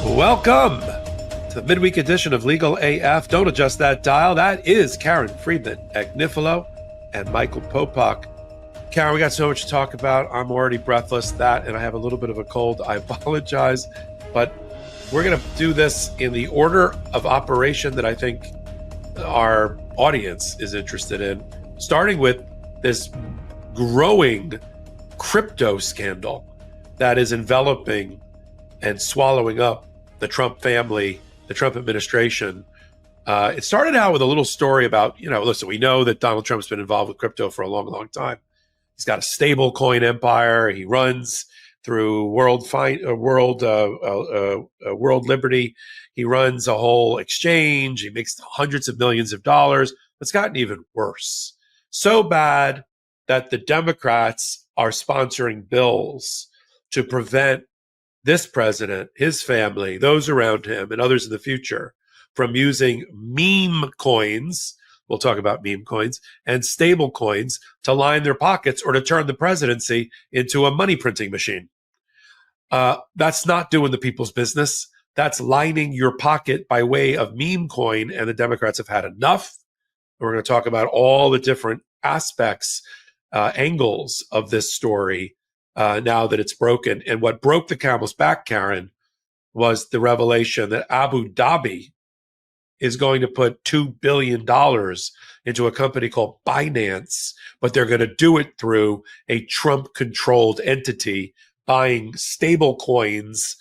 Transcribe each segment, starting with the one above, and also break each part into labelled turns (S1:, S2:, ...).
S1: Welcome to the midweek edition of Legal AF. Don't adjust that dial. That is Karen Friedman Agnifilo and Michael Popok. Karen, we got so much to talk about. I'm already breathless. That, and I have a little bit of a cold. I apologize. But we're going to do this in the order of operation that I think our audience is interested in, starting with this growing crypto scandal that is enveloping and swallowing up the Trump family, the Trump administration. It started out with a little story about, listen, we know that Donald Trump's been involved with crypto for a long, long time. He's got a stable coin empire. He runs through World Liberty. He runs a whole exchange. He makes hundreds of millions of dollars. It's gotten even worse. So bad that the Democrats are sponsoring bills to prevent this president, his family, those around him, and others in the future from using meme coins, we'll talk about meme coins, and stable coins to line their pockets or to turn the presidency into a money printing machine. That's not doing the people's business. That's lining your pocket by way of meme coin, and the Democrats have had enough. We're going to talk about all the different aspects, angles of this story now that it's broken. And what broke the camel's back, Karen, was the revelation that Abu Dhabi is going to put $2 billion into a company called Binance, but they're going to do it through a Trump-controlled entity buying stable coins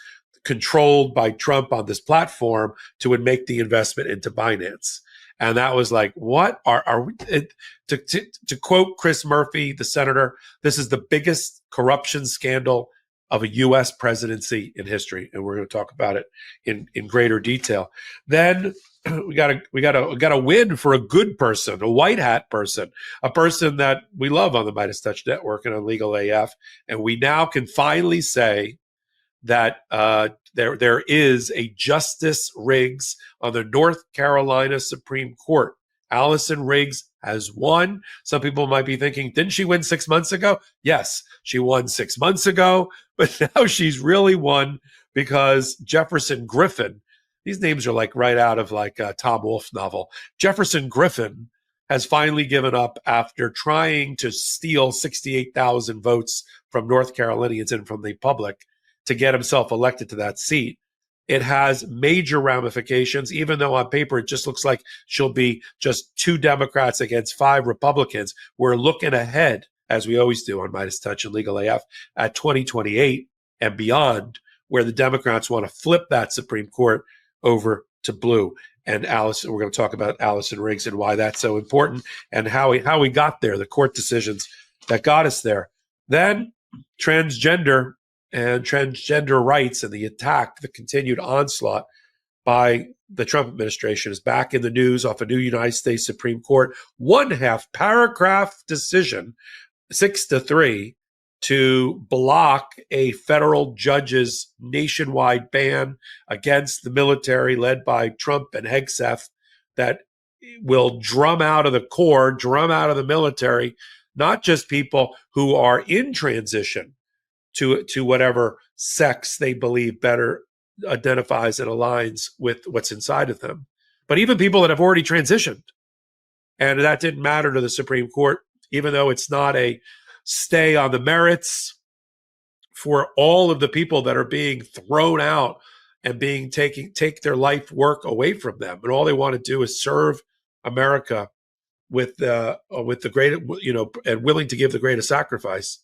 S1: controlled by Trump on this platform to make the investment into Binance. And that was like, what are we, to quote Chris Murphy, the senator, this is the biggest corruption scandal of a U.S. presidency in history. And we're going to talk about it in greater detail. Then we got a win for a good person, a white hat person, a person that we love on the Meidas Touch network and on Legal AF. And we now can finally say that there is a Justice Riggs on the North Carolina Supreme Court. Allison Riggs has won. Some people might be thinking, didn't she win 6 months ago? Yes, she won 6 months ago, but now she's really won because Jefferson Griffin, these names are like right out of like a Tom Wolfe novel. Jefferson Griffin has finally given up after trying to steal 68,000 votes from North Carolinians and from the public to get himself elected to that seat. It has major ramifications, even though on paper it just looks like she'll be just 2 Democrats against 5 Republicans. We're looking ahead, as we always do on Meidas Touch and Legal AF, at 2028 and beyond, where the Democrats want to flip that Supreme Court over to blue. And Allison, we're going to talk about Allison Riggs and why that's so important and how we got there, the court decisions that got us there. Then transgender and transgender rights and the attack, the continued onslaught by the Trump administration is back in the news off a new United States Supreme Court 1/2 paragraph decision, 6-3, to block a federal judge's nationwide ban against the military led by Trump and Hegseth that will drum out of the military, not just people who are in transition to whatever sex they believe better identifies and aligns with what's inside of them, but even people that have already transitioned. And that didn't matter to the Supreme Court, even though it's not a stay on the merits for all of the people that are being thrown out and take their life work away from them. And all they want to do is serve America with the great, and willing to give the greatest sacrifice.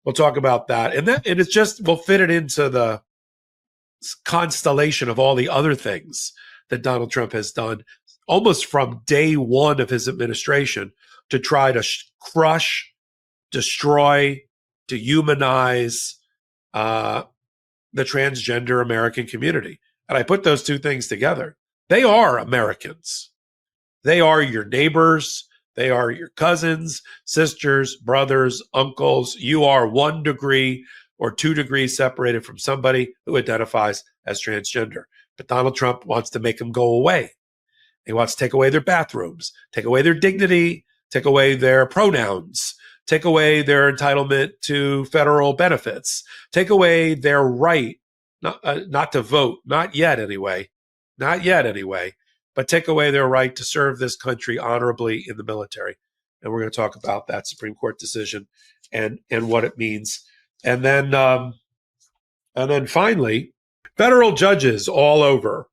S1: We'll talk about that. And it's just, we'll fit it into the constellation of all the other things that Donald Trump has done almost from day one of his administration to try to crush, destroy, dehumanize the transgender American community. And I put those two things together. They are Americans. They are your neighbors. They are your cousins, sisters, brothers, uncles. You are 1 degree or 2 degrees separated from somebody who identifies as transgender. But Donald Trump wants to make them go away. He wants to take away their bathrooms, take away their dignity, take away their pronouns, take away their entitlement to federal benefits, take away their right not to vote, not yet anyway, but take away their right to serve this country honorably in the military. And we're going to talk about that Supreme Court decision and what it means. And then finally, federal judges all over,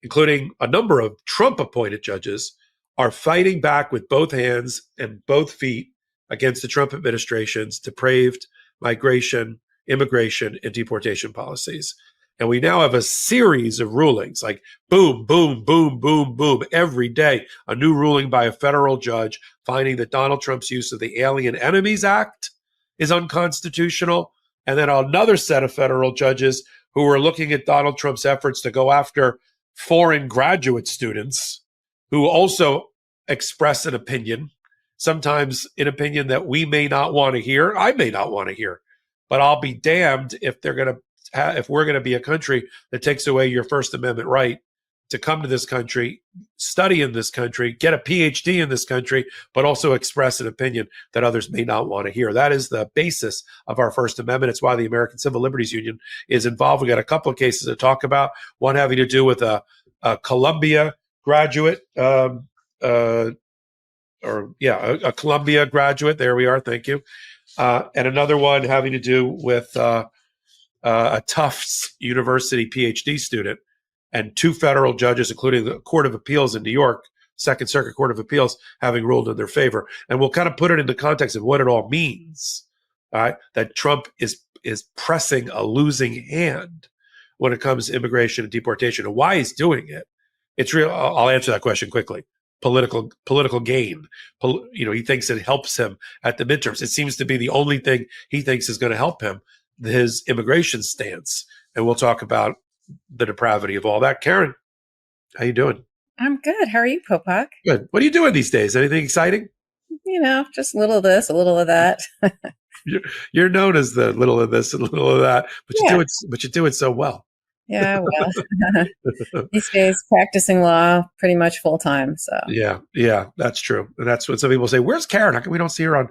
S1: including a number of Trump-appointed judges, are fighting back with both hands and both feet against the Trump administration's depraved migration, immigration, and deportation policies. And we now have a series of rulings, like boom, boom, boom, boom, boom, every day, a new ruling by a federal judge finding that Donald Trump's use of the Alien Enemies Act is unconstitutional. And then another set of federal judges who are looking at Donald Trump's efforts to go after foreign graduate students who also express an opinion, sometimes an opinion that we may not want to hear, I may not want to hear, but I'll be damned if if we're going to be a country that takes away your First Amendment right to come to this country, study in this country, get a PhD in this country, but also express an opinion that others may not want to hear. That is the basis of our First Amendment. It's why the American Civil Liberties Union is involved. We got a couple of cases to talk about, one having to do with a Columbia graduate, a Columbia graduate. There we are. Thank you. And another one having to do with a Tufts University PhD student, and two federal judges, including the Court of Appeals in New York, Second Circuit Court of Appeals, having ruled in their favor. And we'll kind of put it into context of what it all means, that Trump is pressing a losing hand when it comes to immigration and deportation, and why he's doing it. It's real. I'll answer that question quickly. Political gain. He thinks it helps him at the midterms. It seems to be the only thing he thinks is going to help him, his immigration stance. And we'll talk about the depravity of all that. Karen, how you doing?
S2: I'm good. How are you, Popok?
S1: Good. What are you doing these days? Anything exciting?
S2: Just a little of this, a little of that.
S1: You're known as the little of this and little of that, but you do it so well.
S2: Yeah, well, these days practicing law pretty much full time. So
S1: yeah, that's true. And that's what some people say. Where's Karen? How come we don't see her on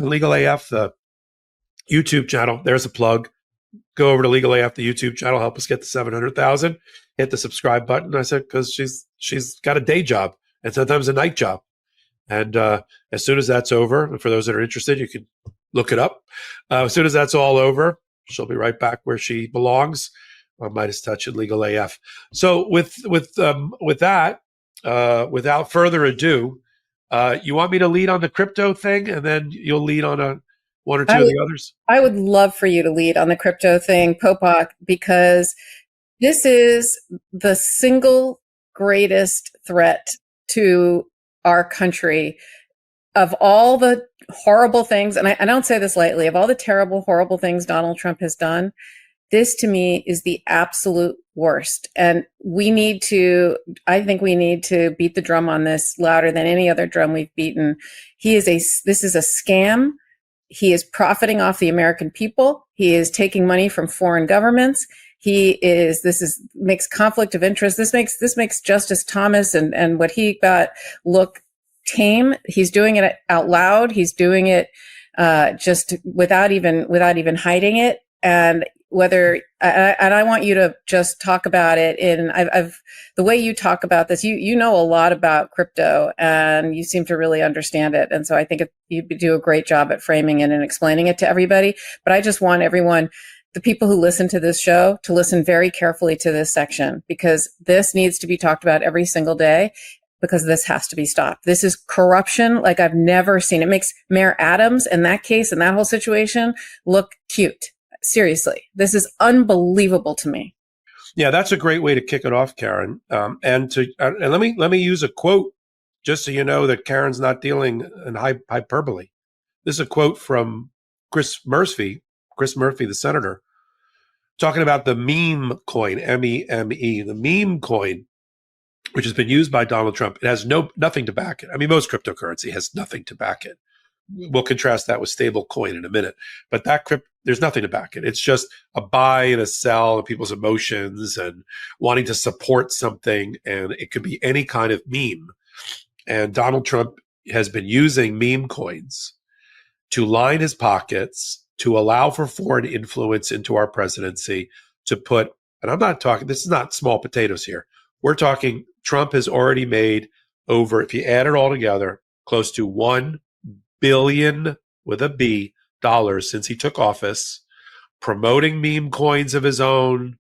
S1: Legal AF, the YouTube channel? There's a plug. Go over to Legal AF, the YouTube channel. Help us get to 700,000. Hit the subscribe button. I said because she's got a day job and sometimes a night job. And as soon as that's over, for those that are interested, you can look it up. As soon as that's all over, she'll be right back where she belongs. On Meidas Touch and Legal AF. So with that, without further ado, you want me to lead on the crypto thing, and then you'll lead on one or two of the others?
S2: I would love for you to lead on the crypto thing, Popok, because this is the single greatest threat to our country of all the horrible things, and I don't say this lightly, of all the terrible, horrible things Donald Trump has done. This to me is the absolute worst. And I think we need to beat the drum on this louder than any other drum we've beaten. This is a scam. He is profiting off the American people. He is taking money from foreign governments. Makes conflict of interest. This makes Justice Thomas and what he got look tame. He's doing it out loud. He's doing it just without even hiding it. And I want you to just talk about it the way you talk about this, you know a lot about crypto and you seem to really understand it. And so I think you do a great job at framing it and explaining it to everybody. But I just want everyone, the people who listen to this show, to listen very carefully to this section, because this needs to be talked about every single day, because this has to be stopped. This is corruption like I've never seen. It makes Mayor Adams in that case and that whole situation look cute. Seriously, this is unbelievable to me.
S1: Yeah, that's a great way to kick it off, Karen. And let me use a quote just so you know that Karen's not dealing in hyperbole. This is a quote from Chris Murphy, the senator, talking about the meme coin, MEME, the meme coin, which has been used by Donald Trump. It has nothing to back it. I mean, most cryptocurrency has nothing to back it. We'll contrast that with stable coin in a minute, but there's nothing to back it. It's just a buy and a sell of people's emotions and wanting to support something. And it could be any kind of meme. And Donald Trump has been using meme coins to line his pockets, to allow for foreign influence into our presidency, to put, and I'm not talking, this is not small potatoes here. We're talking Trump has already made over, if you add it all together, close to $1 billion with a B dollars since he took office, promoting meme coins of his own,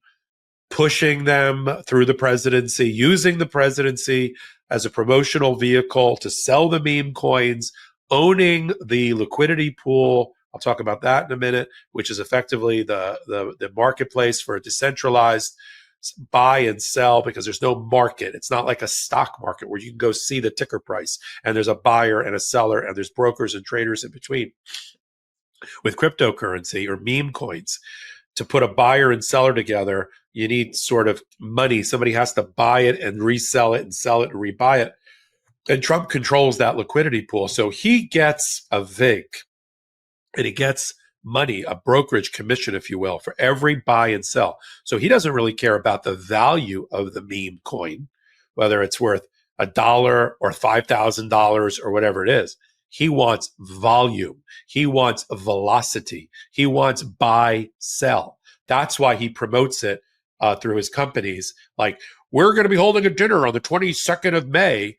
S1: pushing them through the presidency, using the presidency as a promotional vehicle to sell the meme coins, owning the liquidity pool. I'll talk about that in a minute, which is effectively the marketplace for a decentralized buy and sell, because there's no market. It's not like a stock market where you can go see the ticker price and there's a buyer and a seller and there's brokers and traders in between. With cryptocurrency or meme coins, to put a buyer and seller together, you need sort of money. Somebody has to buy it and resell it and sell it and rebuy it. And Trump controls that liquidity pool. So he gets a VIG and he gets money, a brokerage commission, if you will, for every buy and sell. So he doesn't really care about the value of the meme coin, whether it's worth $1 or $5,000 or whatever it is. He wants volume. He wants velocity. He wants buy, sell. That's why he promotes it through his companies. Like, we're going to be holding a dinner on the 22nd of May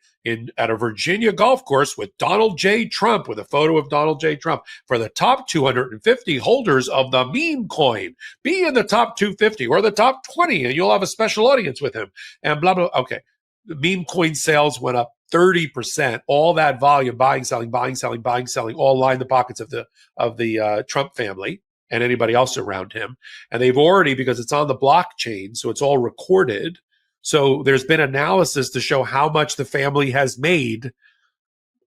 S1: at a Virginia golf course with Donald J. Trump, with a photo of Donald J. Trump, for the top 250 holders of the meme coin. Be in the top 250 or the top 20, and you'll have a special audience with him. And blah, blah. Okay. The meme coin sales went up 30%. All that volume, buying, selling, all lined the pockets of the Trump family and anybody else around him. And they've already, because it's on the blockchain, so it's all recorded. So there's been analysis to show how much the family has made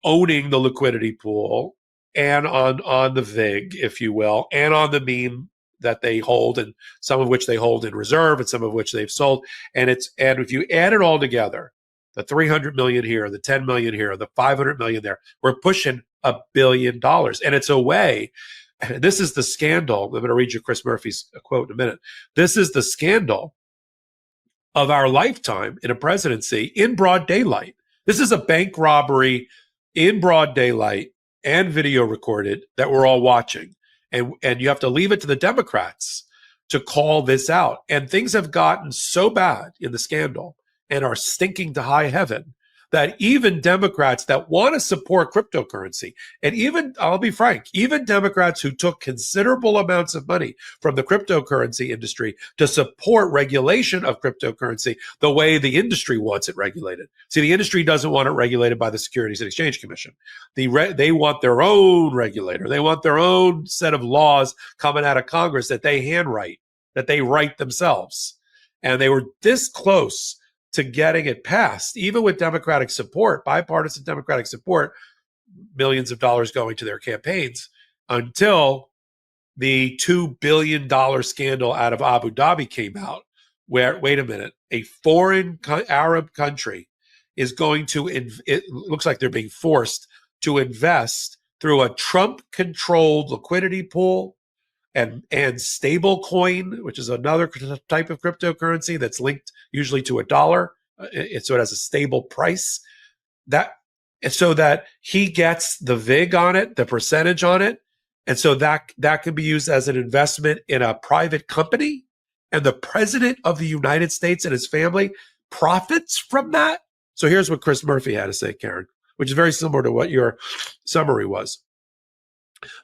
S1: owning the liquidity pool and on the VIG, if you will, and on the meme that they hold, and some of which they hold in reserve and some of which they've sold. And if you add it all together, the 300 million here, the 10 million here, the 500 million there, we're pushing $1 billion. And it's a way, and this is the scandal. I'm going to read you Chris Murphy's quote in a minute. This is the scandal of our lifetime in a presidency in broad daylight. This is a bank robbery in broad daylight and video recorded that we're all watching. And you have to leave it to the Democrats to call this out. And things have gotten so bad in the scandal and are stinking to high heaven that even Democrats that want to support cryptocurrency, and even, I'll be frank, even Democrats who took considerable amounts of money from the cryptocurrency industry to support regulation of cryptocurrency the way the industry wants it regulated. See, the industry doesn't want it regulated by the Securities and Exchange Commission. They want their own regulator. They want their own set of laws coming out of Congress that they handwrite, that they write themselves. And they were this close to getting it passed, even with Democratic support, bipartisan Democratic support, millions of dollars going to their campaigns, until the $2 billion scandal out of Abu Dhabi came out, where, wait a minute, a foreign Arab country is going to, it looks like they're being forced to invest through a Trump-controlled liquidity pool and stable coin, which is another type of cryptocurrency that's linked usually to $1. So it has a stable price. So that he gets the VIG on it, the percentage on it. And so that can be used as an investment in a private company. And the president of the United States and his family profits from that. So here's what Chris Murphy had to say, Karen, which is very similar to what your summary was.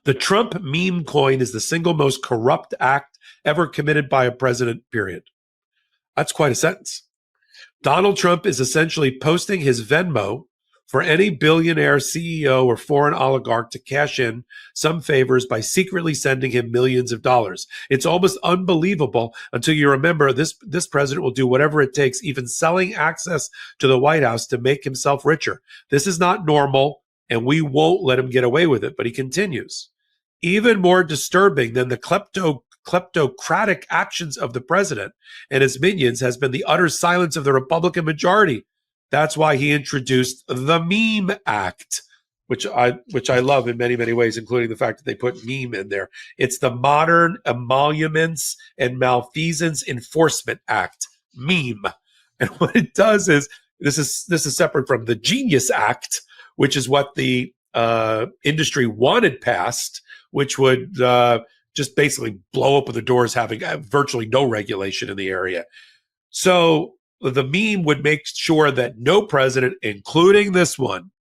S1: The Trump meme coin is the single most corrupt act ever committed by a president, period. That's quite a sentence. Donald Trump is essentially posting his Venmo for any billionaire, CEO, or foreign oligarch to cash in some favors by secretly sending him millions of dollars. It's almost unbelievable until you remember this president will do whatever it takes, even selling access to the White House, to make himself richer. This is not normal, and we won't let him get away with it. But he continues. Even more disturbing than the kleptocratic actions of the president and his minions has been the utter silence of the Republican majority. That's why he introduced the Meme Act, which I love in many, many ways, including the fact that they put meme in there. It's the Modern Emoluments and Malfeasance Enforcement Act, meme. And what it does is, this is separate from the Genius Act, which is what the industry wanted passed, which would just basically blow open the doors, having virtually no regulation in the area. So the meme would make sure that no president, including this one,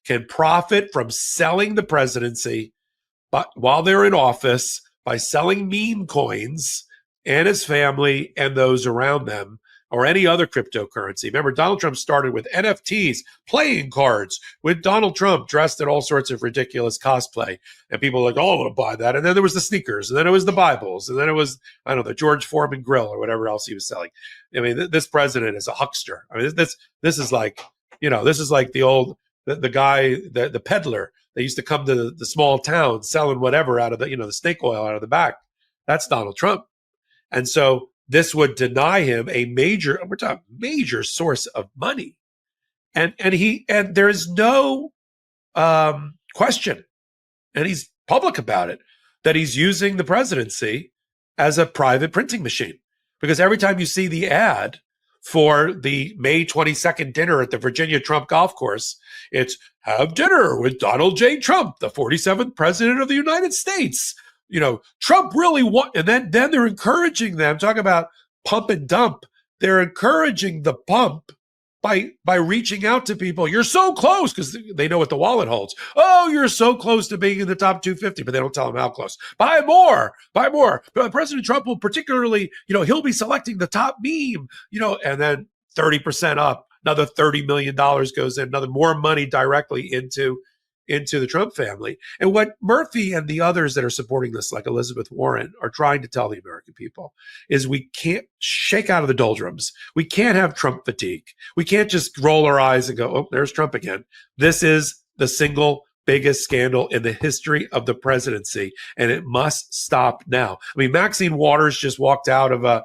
S1: can profit from selling the presidency but while they're in office by selling meme coins, and his family and those around them, or any other cryptocurrency. Remember, Donald Trump started with NFTs, playing cards with Donald Trump dressed in all sorts of ridiculous cosplay. And people were like, oh, I want to buy that. And then there was the sneakers, and then it was the Bibles, and then it was, I don't know, the George Foreman grill or whatever else he was selling. I mean, this president is a huckster. I mean, this is like, this is like the old, the guy, the peddler that used to come to the small town selling whatever out of the snake oil out of the back. That's Donald Trump. And so this would deny him we're talking major source of money. And there is no question, and he's public about it, that he's using the presidency as a private printing machine. Because every time you see the ad for the May 22nd dinner at the Virginia Trump Golf Course, it's have dinner with Donald J. Trump, the 47th president of the United States. Trump really and then they're encouraging them, talk about pump and dump. They're encouraging the pump by reaching out to people. You're so close, because they know what the wallet holds. Oh, you're so close to being in the top 250, but they don't tell them how close. Buy more. But President Trump will particularly, he'll be selecting the top meme, and then 30% up, another $30 million goes in, another more money directly into the Trump family. And what Murphy and the others that are supporting this, like Elizabeth Warren, are trying to tell the American people is we can't shake out of the doldrums. We can't have Trump fatigue. We can't just roll our eyes and go, oh, there's Trump again. This is the single biggest scandal in the history of the presidency, and it must stop now. I mean, Maxine Waters just walked out of a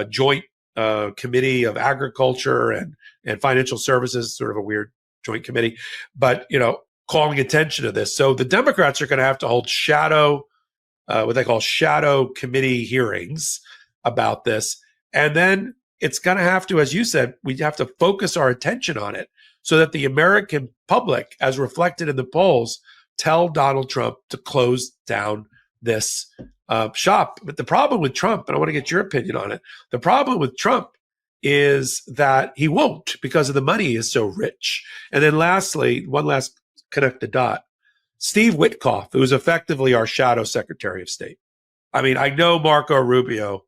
S1: joint committee of agriculture and financial services, sort of a weird joint committee, but calling attention to this. So the Democrats are going to have to hold what they call shadow committee hearings about this. And then it's going to have to, as you said, we have to focus our attention on it so that the American public, as reflected in the polls, tell Donald Trump to close down this shop. But the problem with Trump, and I want to get your opinion on it, the problem with Trump is that he won't, because of the money is so rich. And then lastly, one last connect the dot. Steve Witkoff, who is effectively our shadow Secretary of State. I mean, I know Marco Rubio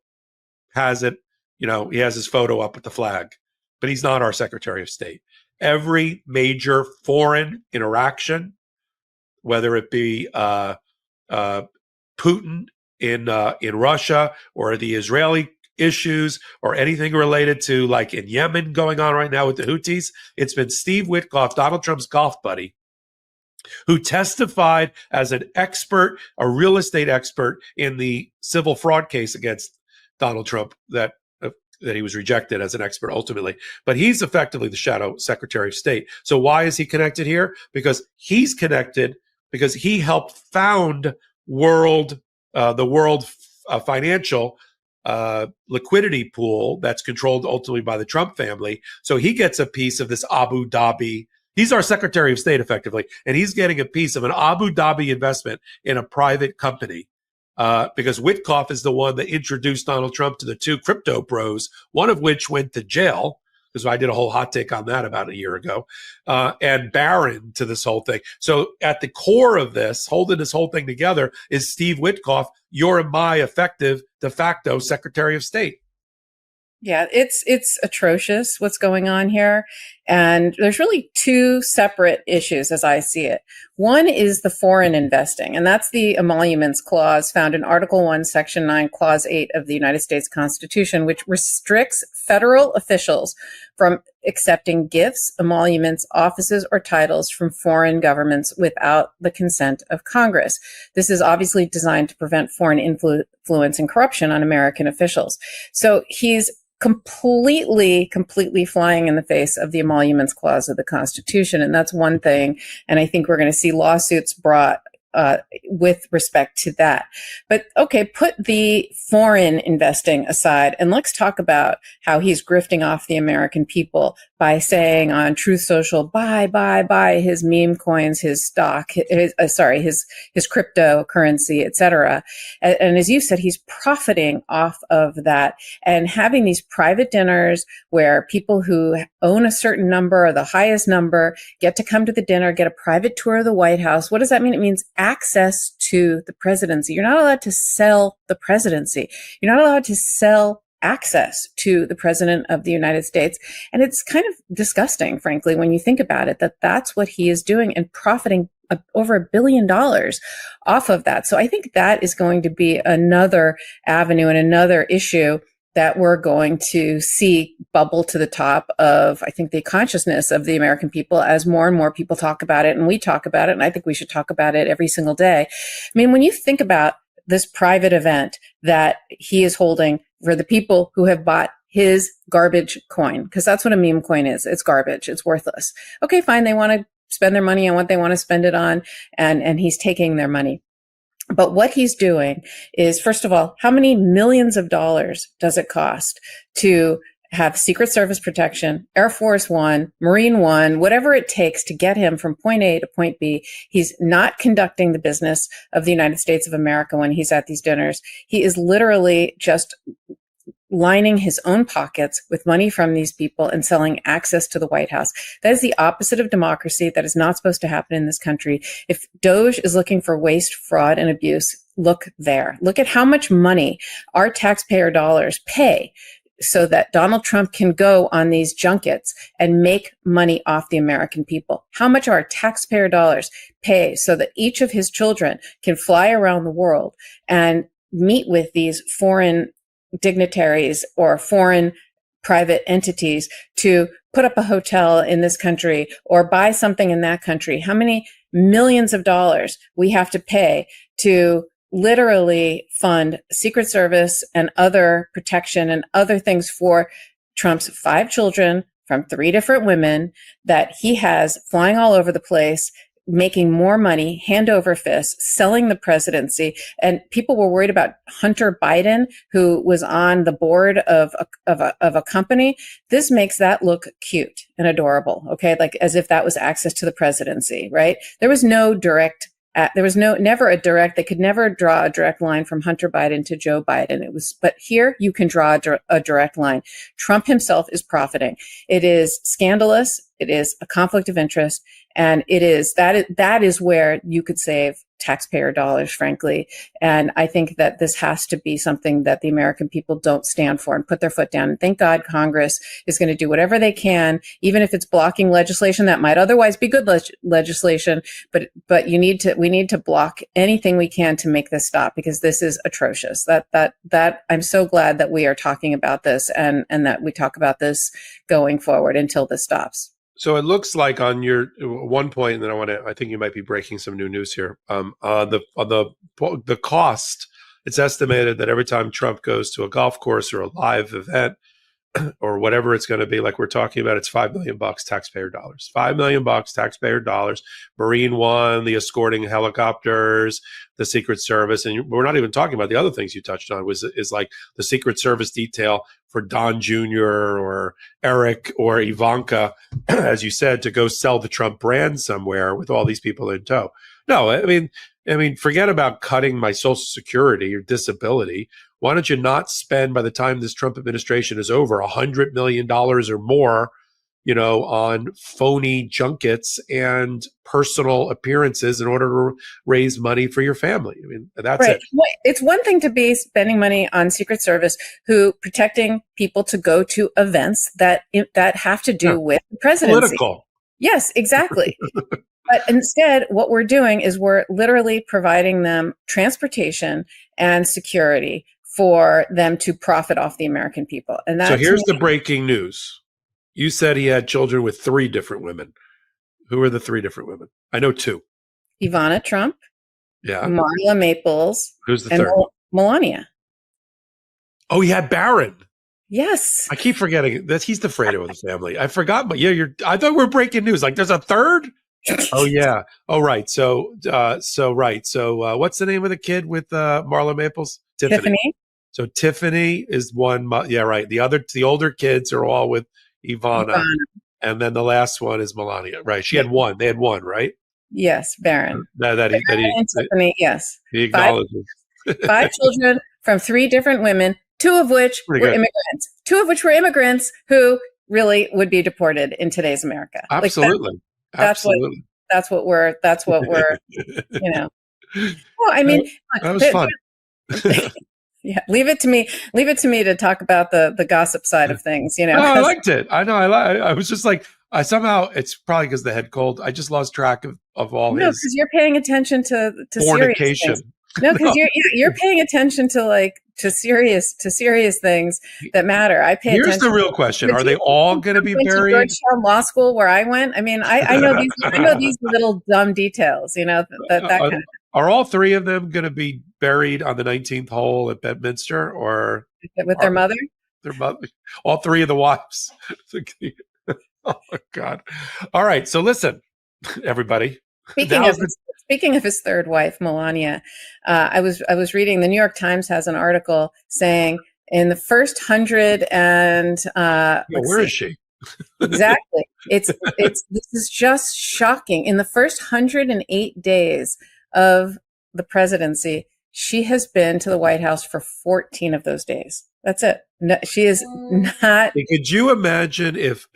S1: has it, he has his photo up with the flag, but he's not our Secretary of State. Every major foreign interaction, whether it be Putin in Russia or the Israeli issues or anything related to, like in Yemen going on right now with the Houthis, it's been Steve Witkoff, Donald Trump's golf buddy, who testified as an expert, a real estate expert, in the civil fraud case against Donald Trump that he was rejected as an expert ultimately. But he's effectively the shadow Secretary of State. So why is he connected here? Because he's connected because he helped found the World Financial liquidity pool that's controlled ultimately by the Trump family. So he gets a piece of this Abu Dhabi. He's our Secretary of State effectively, and he's getting a piece of an Abu Dhabi investment in a private company because Witkoff is the one that introduced Donald Trump to the two crypto bros, one of which went to jail, because I did a whole hot take on that about a year ago, and Barron to this whole thing. So at the core of this, holding this whole thing together, is Steve Witkoff, your and my effective de facto Secretary of State.
S2: Yeah, it's atrocious what's going on here. And there's really two separate issues as I see it. One is the foreign investing, and that's the emoluments clause found in Article 1, Section 9, Clause 8 of the United States Constitution, which restricts federal officials from accepting gifts, emoluments, offices, or titles from foreign governments without the consent of Congress. This is obviously designed to prevent foreign influence and corruption on American officials. So he's completely flying in the face of the emoluments clause of the Constitution. And that's one thing. And I think we're going to see lawsuits brought with respect to that. But okay, put the foreign investing aside and let's talk about how he's grifting off the American people by saying on Truth Social, buy his meme coins, his stock, his cryptocurrency, etc. And as you said, he's profiting off of that and having these private dinners where people who own a certain number or the highest number get to come to the dinner, get a private tour of the White House. What does that mean? It means access to the presidency. You're not allowed to sell the presidency. You're not allowed to sell access to the president of the United States. And it's kind of disgusting, frankly, when you think about it, that that's what he is doing and profiting over $1 billion off of that. So I think that is going to be another avenue and another issue that we're going to see bubble to the top of, I think, the consciousness of the American people as more and more people talk about it. And we talk about it. And I think we should talk about it every single day. I mean, when you think about this private event that he is holding for the people who have bought his garbage coin, because that's what a meme coin is. It's garbage. It's worthless. Okay, fine. They want to spend their money on what they want to spend it on. And he's taking their money. But what he's doing is, first of all, how many millions of dollars does it cost to have Secret Service protection, Air Force One, Marine One, whatever it takes to get him from point A to point B? He's not conducting the business of the United States of America when he's at these dinners. He is literally just lining his own pockets with money from these people and selling access to the White House. That is the opposite of democracy. That is not supposed to happen in this country. If Doge is looking for waste, fraud, and abuse, look there. Look at how much money our taxpayer dollars pay so that Donald Trump can go on these junkets and make money off the American people. How much our taxpayer dollars pay so that each of his children can fly around the world and meet with these foreign dignitaries or foreign private entities to put up a hotel in this country or buy something in that country. How many millions of dollars we have to pay to literally fund Secret Service and other protection and other things for Trump's 5 children from 3 different women that he has flying all over the place, making more money, hand over fist, selling the presidency. And people were worried about Hunter Biden, who was on the board of a company. This makes that look cute and adorable. Okay. Like as if that was access to the presidency, right? There was no direct, never a direct, they could never draw a direct line from Hunter Biden to Joe Biden. But here you can draw a direct line. Trump himself is profiting. It is scandalous. It is a conflict of interest. And that is where you could save taxpayer dollars, frankly. And I think that this has to be something that the American people don't stand for and put their foot down. And thank God Congress is going to do whatever they can, even if it's blocking legislation that might otherwise be good legislation. But we need to block anything we can to make this stop, because this is atrocious. That I'm so glad that we are talking about this and that we talk about this going forward until this stops.
S1: So it looks like on your one point, and then I think you might be breaking some new news here. The cost, it's estimated that every time Trump goes to a golf course or a live event or whatever it's going to be, like we're talking about, it's $5 million taxpayer dollars. $5 million taxpayer dollars. Marine One, the escorting helicopters, the Secret Service, and we're not even talking about the other things you touched on. Is like the Secret Service detail for Don Jr. or Eric or Ivanka, as you said, to go sell the Trump brand somewhere with all these people in tow. No, I mean, forget about cutting my Social Security or disability. Why don't you not spend, by the time this Trump administration is over, $100 million or more, on phony junkets and personal appearances in order to raise money for your family? I mean, that's right.
S2: It's one thing to be spending money on Secret Service who protecting people to go to events that have to do with the presidency.
S1: Political.
S2: Yes, exactly. But instead, what we're doing is we're literally providing them transportation and security for them to profit off the American people. And
S1: so here's the breaking news. You said he had children with 3 different women. Who are the 3 different women? I know 2.
S2: Ivana Trump.
S1: Yeah.
S2: Marla Maples.
S1: Who's the third?
S2: Melania.
S1: Oh, he had Barron.
S2: Yes.
S1: I keep forgetting that he's the Fredo of the family. I forgot, but yeah, I thought we were breaking news. Like there's a third? Oh yeah. Oh right. So right. So what's the name of the kid with Marla Maples? Tiffany.
S2: Tiffany.
S1: So Tiffany is one. Yeah, right. The older kids are all with Ivana,
S2: Ivana.
S1: and then the last one is Melania. Right. She
S2: Yeah.
S1: had one. They had one, right?
S2: Yes, Baron.
S1: That he
S2: Baron and Tiffany. Yes.
S1: he
S2: Five
S1: acknowledges.
S2: five children from three different women, two of which
S1: Pretty
S2: were
S1: good.
S2: immigrants. Two of which were immigrants who really would be deported in today's America.
S1: Absolutely.
S2: That's what
S1: Absolutely.
S2: that's what we're, you know. Well, I mean,
S1: That was fun.
S2: yeah, leave it to me to talk about the gossip side of things, you know.
S1: No, I liked it. I know. I was just like, I somehow, it's probably because the head cold. I just lost track of all
S2: No,
S1: his
S2: because you're paying attention to serious
S1: fornication.
S2: things. No, because you're paying attention to serious things that matter. I pay
S1: Here's
S2: attention.
S1: the real question: are they all going to be
S2: went to
S1: buried?
S2: Georgetown Law School, where I went. I mean, I know these little dumb details, you know, that kind of.
S1: Are all three of them going to be buried on the 19th hole at Bedminster, or
S2: With their mother?
S1: Their mother, all three of the wives. Oh my God! All right, so listen, everybody.
S2: Speaking of his third wife, Melania, I was reading the New York Times has an article saying in the first 100 and
S1: where is she?
S2: Exactly. This is just shocking. In the first 108 days of the presidency, she has been to the White House for 14 of those days. That's it. No, she is not.
S1: Could you imagine if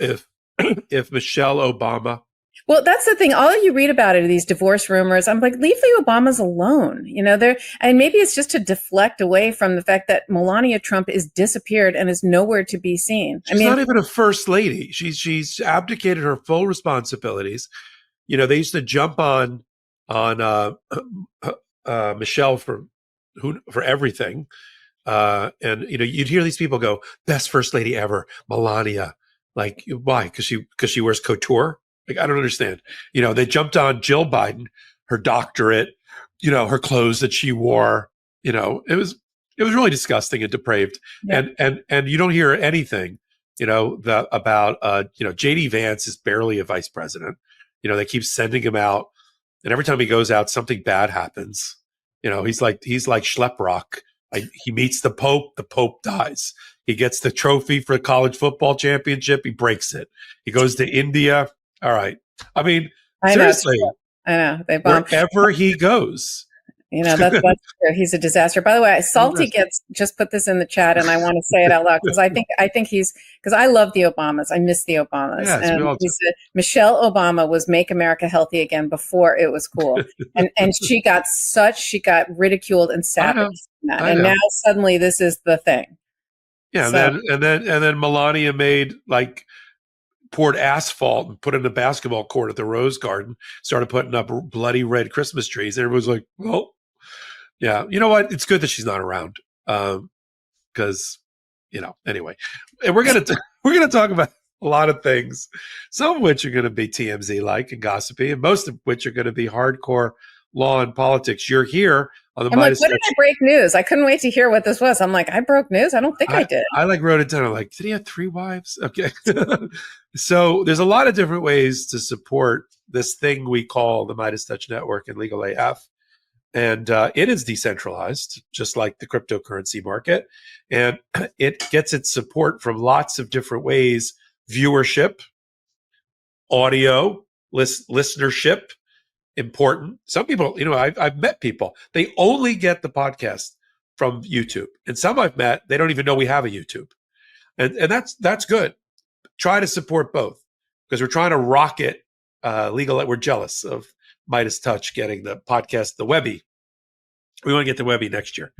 S1: Michelle Obama?
S2: Well, that's the thing. All you read about it are these divorce rumors. I'm like, leave the Obamas alone. You know, and maybe it's just to deflect away from the fact that Melania Trump is disappeared and is nowhere to be seen.
S1: She's not even a first lady. She's abdicated her full responsibilities. You know, they used to jump on Michelle for everything. And you know, you'd hear these people go, "Best first lady ever, Melania." Like, why? Because she wears couture. Like, I don't understand. You know, they jumped on Jill Biden, her doctorate, you know, her clothes that she wore. You know, it was really disgusting and depraved. Yeah. And you don't hear anything, you know, about you know, JD Vance is barely a vice president. You know, they keep sending him out, and every time he goes out, something bad happens. You know, he's like Schleprock. He meets the Pope dies. He gets the trophy for the college football championship. He breaks it. He goes to India. All right. I mean, seriously.
S2: I know. They bomb.
S1: Wherever he goes.
S2: You know, that's true. He's a disaster. By the way, Salty just put this in the chat, and I want to say it out loud because I think because I love the Obamas. I miss the Obamas.
S1: Yes,
S2: and he said Michelle Obama was Make America Healthy Again before it was cool. and she got ridiculed and savaged. And now suddenly this is the thing.
S1: Yeah, so. and then Melania poured asphalt and put in a basketball court at the Rose Garden, started putting up bloody red Christmas trees. Everyone's like, well, yeah, you know what? It's good that she's not around. Because, you know, anyway, and we're going to talk about a lot of things, some of which are going to be TMZ-like and gossipy, and most of which are going to be hardcore law and politics. You're here on the Meidas Touch.
S2: What did I break news? I couldn't wait to hear what this was. I'm like, I broke news? I don't think I did.
S1: I wrote it down. I'm like, did he have 3 wives? Okay. So there's a lot of different ways to support this thing we call the Meidas Touch Network and Legal AF. And it is decentralized, just like the cryptocurrency market. And it gets its support from lots of different ways: viewership, audio, listenership, important. Some people, you know, I've met people, they only get the podcast from YouTube. And some I've met, they don't even know we have a YouTube. And that's good. Try to support both, because we're trying to rocket legal. We're jealous of Meidas Touch getting the podcast, the Webby. We want to get the Webby next year,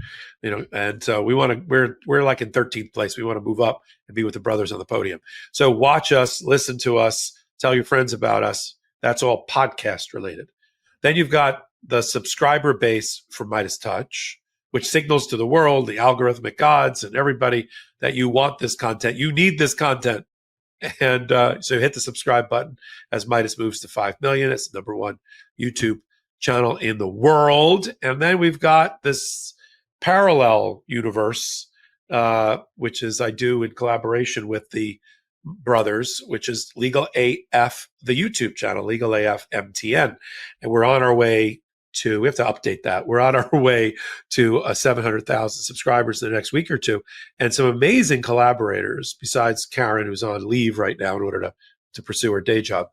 S1: you know, and so we're like in 13th place. We want to move up and be with the brothers on the podium. So watch us, listen to us, tell your friends about us. That's all podcast related. Then you've got the subscriber base for Meidas Touch, which signals to the world, the algorithmic gods and everybody, that you want this content. You need this content. And so hit the subscribe button as Meidas moves to 5 million. It's the #1 YouTube channel in the world. And then we've got this parallel universe, which is I do in collaboration with the brothers, which is Legal AF, the YouTube channel, Legal AF MTN. And we're on our way to, we have to update that. We're on our way to 700,000 subscribers in the next week or two. And some amazing collaborators, besides Karen, who's on leave right now in order to pursue her day job.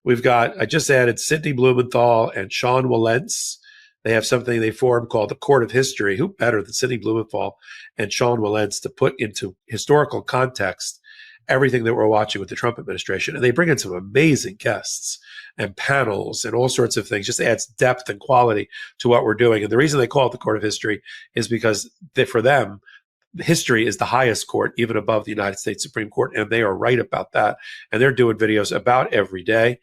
S1: We've got, I just added Sidney Blumenthal and Sean Wilentz. They have something they formed called the Court of History. Who better than Sidney Blumenthal and Sean Wilentz to put into historical context everything that we're watching with the Trump administration? And they bring in some amazing guests and panels and all sorts of things. Just adds depth and quality to what we're doing. And the reason they call it the Court of History is because for them, history is the highest court, even above the United States Supreme Court. And they are right about that. And they're doing videos about every day.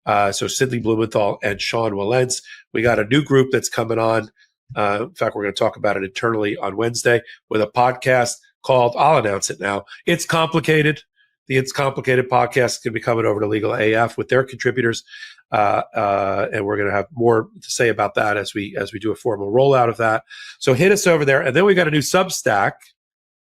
S1: So Sidney Blumenthal and Sean Wilentz. We got a new group that's coming on. In fact, we're going to talk about it internally on Wednesday with a podcast called, I'll announce it now, It's Complicated. The It's Complicated podcast is going to be coming over to Legal AF with their contributors. And we're going to have more to say about that as we do a formal rollout of that. So hit us over there. And then we got a new Substack.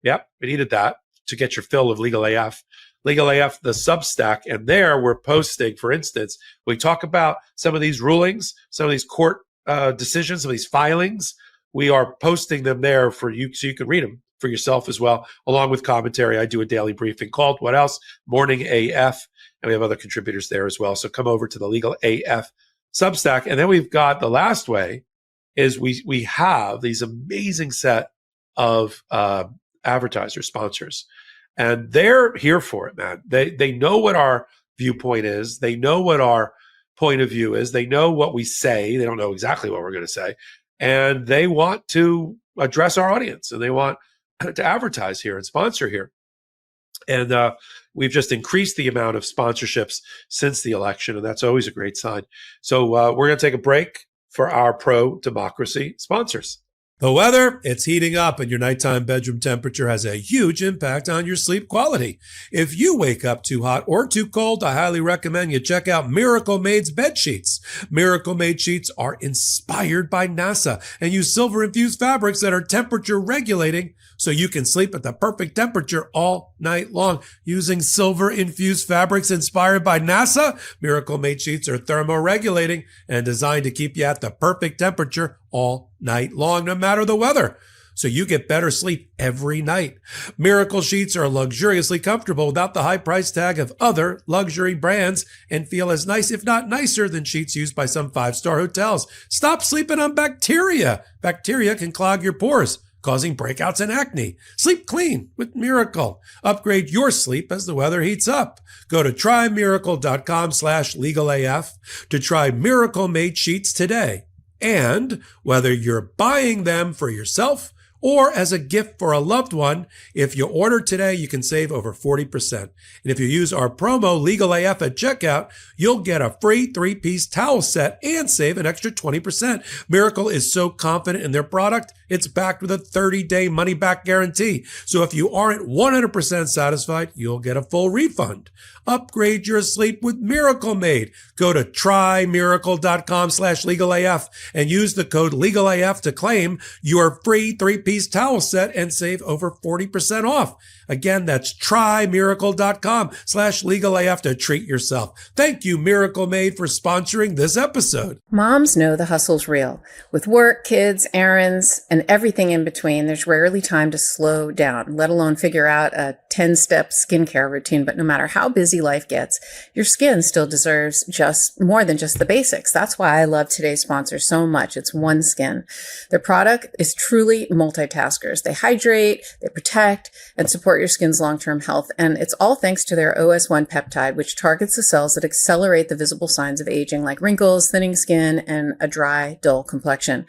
S1: Yep, we needed that to get your fill of Legal AF. Legal AF, the Substack. And there we're posting, for instance, we talk about some of these rulings, some of these court decisions, some of these filings. We are posting them there for you so you can read them for yourself as well, along with commentary. I do a daily briefing called What Else? Morning AF. And we have other contributors there as well. So come over to the Legal AF Substack. And then we've got the last way is we have these amazing set of advertisers, sponsors. And they're here for it, man. They know what our viewpoint is. They know what our point of view is. They know what we say. They don't know exactly what we're going to say. And they want to address our audience, and they want to advertise here and sponsor here. And we've just increased the amount of sponsorships since the election, and that's always a great sign. So we're going to take a break for our pro-democracy sponsors. The weather, it's heating up, and your nighttime bedroom temperature has a huge impact on your sleep quality. If you wake up too hot or too cold, I highly recommend you check out Miracle Made's bed sheets. Miracle Made sheets are inspired by NASA and use silver-infused fabrics that are temperature regulating so you can sleep at the perfect temperature all night long. Using silver-infused fabrics inspired by NASA, Miracle Made sheets are thermoregulating and designed to keep you at the perfect temperature all night long, no matter the weather, so you get better sleep every night. Miracle sheets are luxuriously comfortable without the high price tag of other luxury brands and feel as nice, if not nicer, than sheets used by some 5-star hotels. Stop sleeping on bacteria. Bacteria can clog your pores, causing breakouts and acne. Sleep clean with Miracle. Upgrade your sleep as the weather heats up. Go to trymiracle.com/legalaf to try Miracle Made sheets today. And whether you're buying them for yourself or as a gift for a loved one, if you order today, you can save over 40%. And if you use our promo LegalAF at checkout, you'll get a free 3-piece towel set and save an extra 20%. Miracle is so confident in their product, it's backed with a 30-day money-back guarantee. So if you aren't 100% satisfied, you'll get a full refund. Upgrade your sleep with Miracle Made. Go to trymiracle.com/legalaf and use the code LegalAF to claim your free 3-piece towel set and save over 40% off. Again, that's trymiracle.com/legalaf to treat yourself. Thank you, Miracle Made, for sponsoring this episode.
S2: Moms know the hustle's real. With work, kids, errands, and everything in between, there's rarely time to slow down, let alone figure out a 10-step skincare routine. But no matter how busy life gets, your skin still deserves just more than just the basics. That's why I love today's sponsor so much. It's OneSkin. Their product is truly multitaskers. They hydrate, they protect, and support your skin's long-term health. And it's all thanks to their OS1 peptide, which targets the cells that accelerate the visible signs of aging, like wrinkles, thinning skin, and a dry, dull complexion.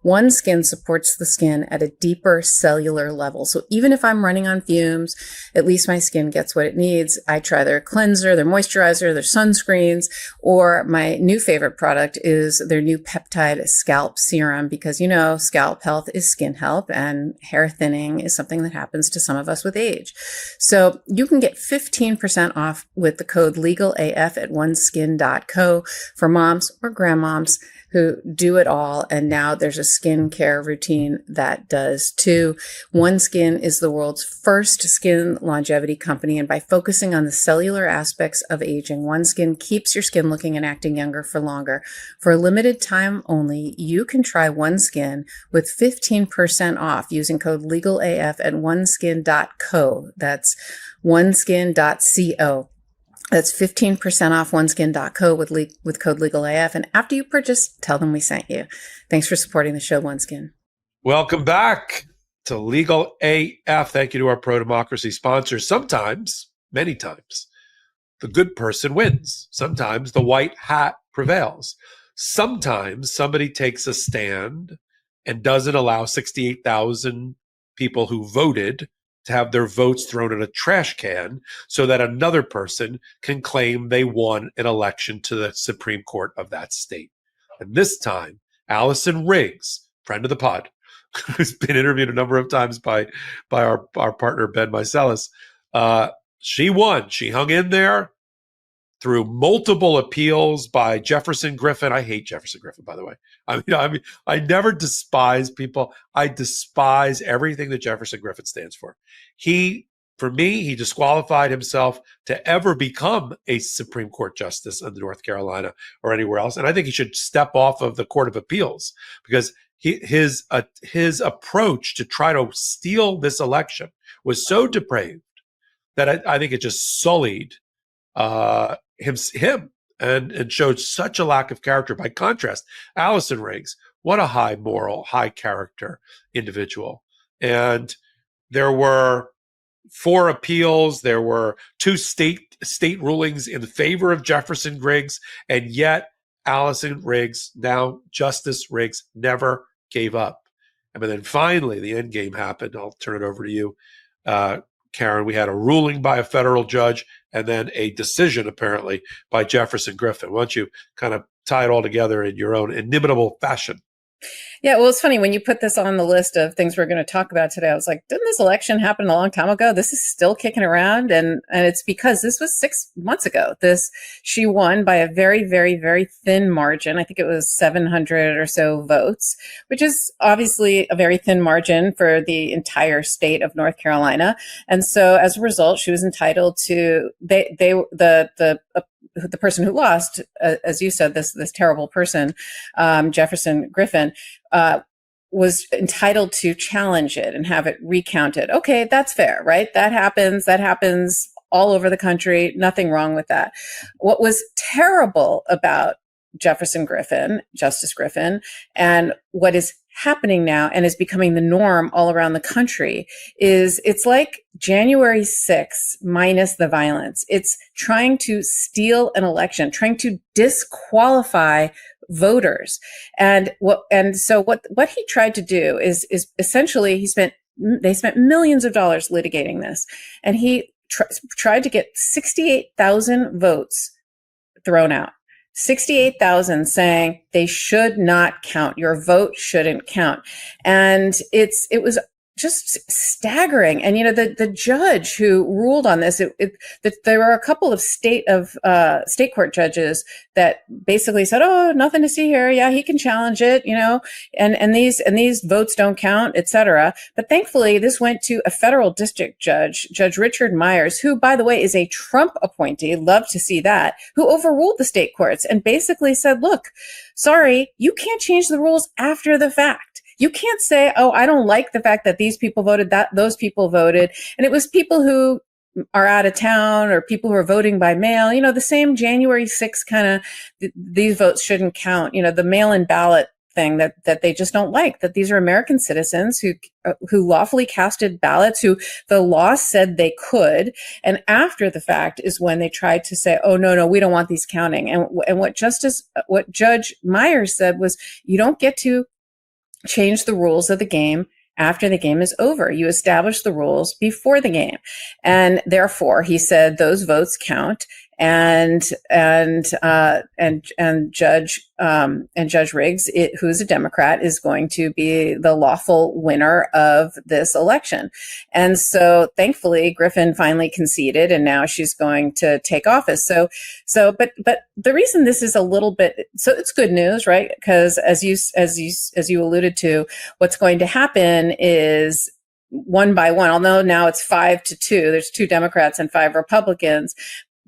S2: OneSkin supports the skin at a deeper cellular level. So even if I'm running on fumes, at least my skin gets what it needs. I try their cleanser, their moisturizer, their sunscreens, or my new favorite product is their new peptide scalp serum, because, you know, scalp health is skin health and hair thinning is something that happens to some of us with age. So you can get 15% off with the code LegalAF at oneskin.co for moms or grandmoms who do it all. And now there's a skincare routine that does too. OneSkin is the world's first skin longevity company, and by focusing on the cellular aspects of aging, OneSkin keeps your skin looking and acting younger for longer. For a limited time only, you can try OneSkin with 15% off using code LEGALAF at oneskin.co. That's oneskin.co. That's 15% off oneskin.co with code LEGALAF. And after you purchase, tell them we sent you. Thanks for supporting the show, OneSkin.
S1: Welcome back to Legal AF. Thank you to our pro-democracy sponsors. Sometimes, many times, the good person wins. Sometimes the white hat prevails. Sometimes somebody takes a stand and doesn't allow 68,000 people who voted to have their votes thrown in a trash can so that another person can claim they won an election to the Supreme Court of that state. And this time, Allison Riggs, friend of the pod, who's been interviewed a number of times by our partner, Ben Meiselas, she won. She hung in there through multiple appeals by Jefferson Griffin. I hate Jefferson Griffin, by the way. I mean, I never despise people. I despise everything that Jefferson Griffin stands for. For me, he disqualified himself to ever become a Supreme Court justice in North Carolina or anywhere else. And I think he should step off of the Court of Appeals because his approach to try to steal this election was so depraved that I think it just sullied him and showed such a lack of character. By contrast, Allison Riggs, what a high moral, high character individual. And there were 4 appeals. There were 2 state rulings in favor of Jefferson Riggs. And yet Allison Riggs, now Justice Riggs, never gave up. And then finally the end game happened. I'll turn it over to you, Karen. We had a ruling by a federal judge and then a decision, apparently, by Jefferson Griffin. Why don't you kind of tie it all together in your own inimitable fashion?
S2: Yeah, well, it's funny when you put this on the list of things we're going to talk about today. I was like, didn't this election happen a long time ago? This is still kicking around. And it's because this was 6 months ago. She won by a very, very, very thin margin. I think it was 700 or so votes, which is obviously a very thin margin for the entire state of North Carolina. And so as a result, she was entitled to, the person who lost, as you said, this terrible person, Jefferson Griffin, was entitled to challenge it and have it recounted. Okay, that's fair, right? That happens all over the country. Nothing wrong with that. What was terrible about Justice Griffin, and what is happening now and is becoming the norm all around the country is it's like January 6th minus the violence. It's trying to steal an election, trying to disqualify voters. So what he tried to do is essentially they spent millions of dollars litigating this, and he tried to get 68,000 votes thrown out. 68,000 saying they should not count. Your vote shouldn't count. And it was just staggering. And, the judge who ruled on this, there were a couple of state court judges that basically said, oh, nothing to see here. Yeah, he can challenge it, and these votes don't count, et cetera. But thankfully, this went to a federal district judge, Judge Richard Myers, who, by the way, is a Trump appointee. Love to see that, who overruled the state courts and basically said, look, sorry, you can't change the rules after the fact. You can't say, oh, I don't like the fact that these people voted, that those people voted. And it was people who are out of town or people who are voting by mail, the same January 6th kind of, these votes shouldn't count, the mail-in ballot thing that they just don't like, that these are American citizens who lawfully casted ballots, who the law said they could. And after the fact is when they tried to say, oh, no, we don't want these counting. And what Judge Myers said was, you don't get to change the rules of the game after the game is over. You establish the rules before the game. And therefore, he said, those votes count. and Judge Riggs, who's a Democrat, is going to be the lawful winner of this election. And so thankfully Griffin finally conceded, and now she's going to take office. But the reason this is a little bit, so it's good news, right? Because as you alluded to, what's going to happen is one by one, although now it's 5-2, there's 2 Democrats and 5 Republicans.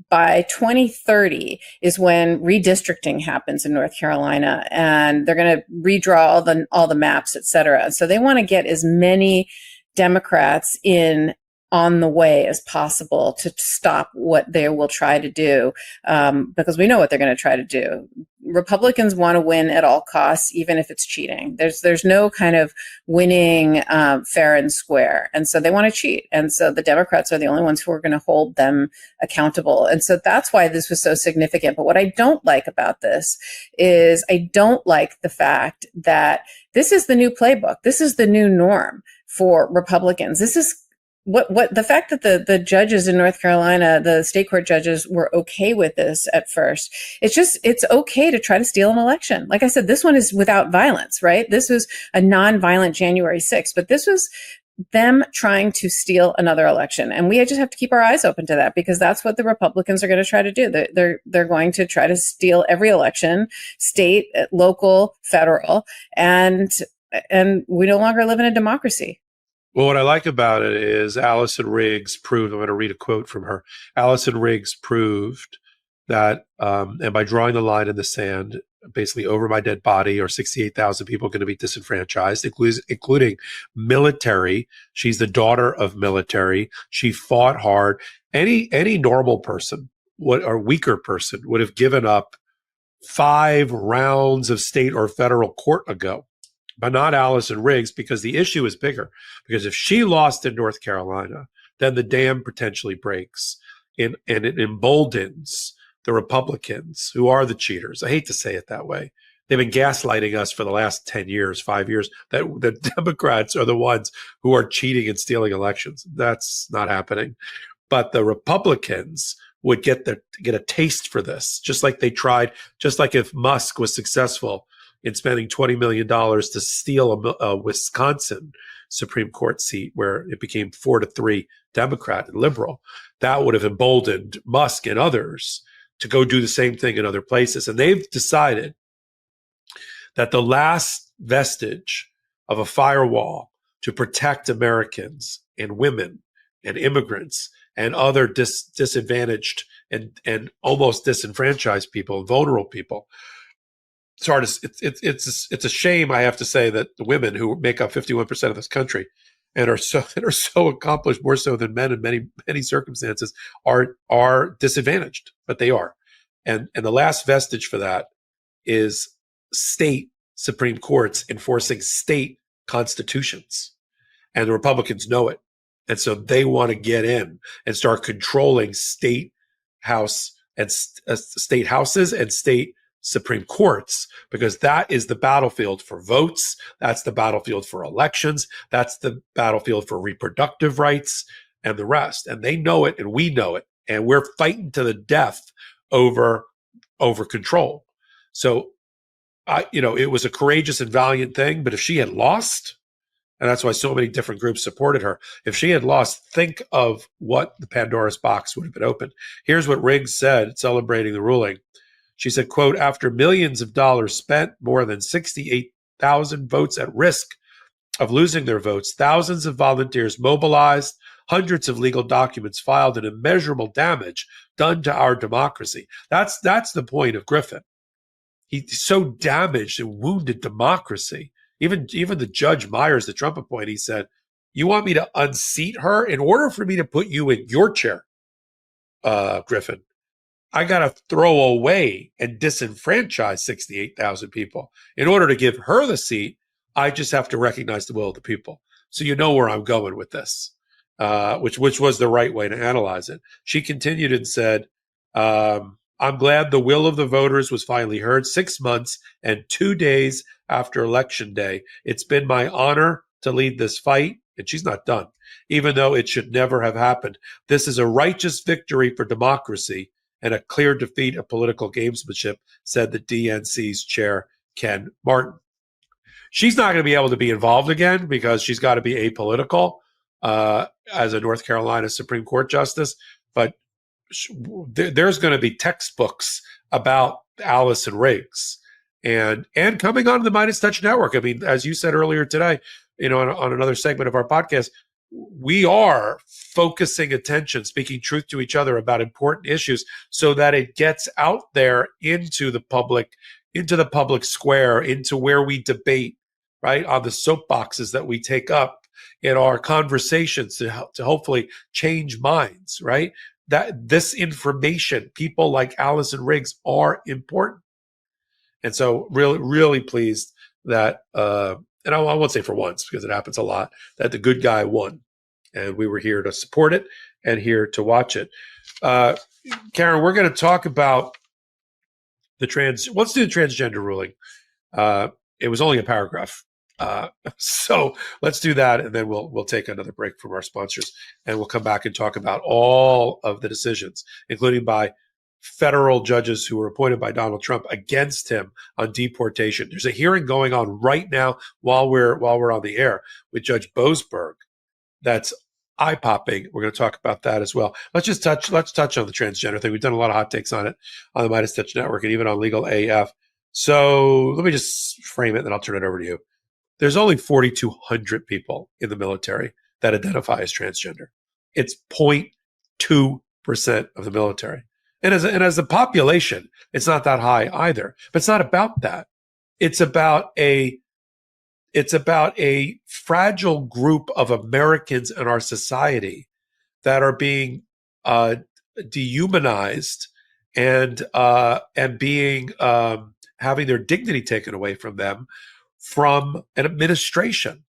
S2: By 2030 is when redistricting happens in North Carolina, and they're going to redraw all the maps, et cetera. So they want to get as many Democrats in on the way as possible to stop what they will try to do, because we know what they're going to try to do. Republicans want to win at all costs, even if it's cheating. There's no kind of winning fair and square. And so they want to cheat. And so the Democrats are the only ones who are going to hold them accountable. And so that's why this was so significant. But what I don't like about this is I don't like the fact that this is the new playbook. This is the new norm for Republicans. This is what the fact that the judges in North Carolina, the state court judges, were okay with this at first. It's okay to try to steal an election. Like I said, this one is without violence, right? This was a non-violent January 6th, but this was them trying to steal another election. And we just have to keep our eyes open to that, because that's what the Republicans are going to try to do. They're going to try to steal every election, state, local, federal, and we no longer live in a democracy.
S1: Well, what I like about it is Allison Riggs proved, I'm going to read a quote from her. Allison Riggs proved that, and by drawing the line in the sand, basically over my dead body, or 68,000 people are going to be disenfranchised, including military. She's the daughter of military. She fought hard. Any normal person or weaker person would have given up 5 rounds of state or federal court ago. But not Allison Riggs, because the issue is bigger. Because if she lost in North Carolina, then the dam potentially breaks, and it emboldens the Republicans, who are the cheaters. I hate to say it that way. They've been gaslighting us for the last 10 years, 5 years, that the Democrats are the ones who are cheating and stealing elections. That's not happening. But the Republicans would get a taste for this, just like they tried, just like if Musk was successful in spending $20 million to steal a Wisconsin Supreme Court seat where it became 4-3 Democrat and liberal. That would have emboldened Musk and others to go do the same thing in other places. And they've decided that the last vestige of a firewall to protect Americans and women and immigrants and other disadvantaged and almost disenfranchised people, vulnerable people. It's a shame, I have to say, that the women who make up 51% of this country and are so accomplished, more so than men in many circumstances, are disadvantaged, but they are. And the last vestige for that is state Supreme Courts enforcing state constitutions. And the Republicans know it. And so they want to get in and start controlling state house and state houses and state Supreme Courts, because that is the battlefield for votes. That's the battlefield for elections. That's the battlefield for reproductive rights and the rest. And they know it, and we know it. And we're fighting to the death over control. So, it was a courageous and valiant thing. But if she had lost, and that's why so many different groups supported her, if she had lost, think of what the Pandora's box would have been opened. Here's what Riggs said, celebrating the ruling. She said, quote, after millions of dollars spent, more than 68,000 votes at risk of losing their votes, thousands of volunteers mobilized, hundreds of legal documents filed, and immeasurable damage done to our democracy. That's the point of Griffin. He so damaged and wounded democracy. Even the Judge Myers, the Trump appointee, said, you want me to unseat her? In order for me to put you in your chair, Griffin, I got to throw away and disenfranchise 68,000 people. In order to give her the seat, I just have to recognize the will of the people. So you know where I'm going with this, which was the right way to analyze it. She continued and said, I'm glad the will of the voters was finally heard 6 months and 2 days after Election Day. It's been my honor to lead this fight. And she's not done, even though it should never have happened. This is a righteous victory for democracy and a clear defeat of political gamesmanship, said the DNC's chair, Ken Martin. She's not going to be able to be involved again because she's got to be apolitical as a North Carolina Supreme Court justice. But there's going to be textbooks about Allison Riggs and coming on the Meidas Touch Network. I mean, as you said earlier today, on another segment of our podcast, we are focusing attention, speaking truth to each other about important issues so that it gets out there into the public square, into where we debate, right, on the soapboxes that we take up in our conversations to hopefully change minds, right? That this information, people like Allison Riggs are important. And so really, really pleased that, and I won't say for once because it happens a lot, that the good guy won. And we were here to support it and here to watch it. Karen, we're going to talk about let's do the transgender ruling. It was only a paragraph. So let's do that, and then we'll take another break from our sponsors, and we'll come back and talk about all of the decisions, including by federal judges who were appointed by Donald Trump against him on deportation. There's a hearing going on right now while we're on the air with Judge Boasberg. That's eye-popping. We're going to talk about that as well. Let's touch on the transgender thing. We've done a lot of hot takes on it on the Meidas Touch Network and even on Legal AF. So let me just frame it, and then I'll turn it over to you. There's only 4,200 people in the military that identify as transgender. It's 0.2% of the military. And as a population, it's not that high either. But it's not about that. It's about a fragile group of Americans in our society that are being dehumanized and being having their dignity taken away from them from an administration,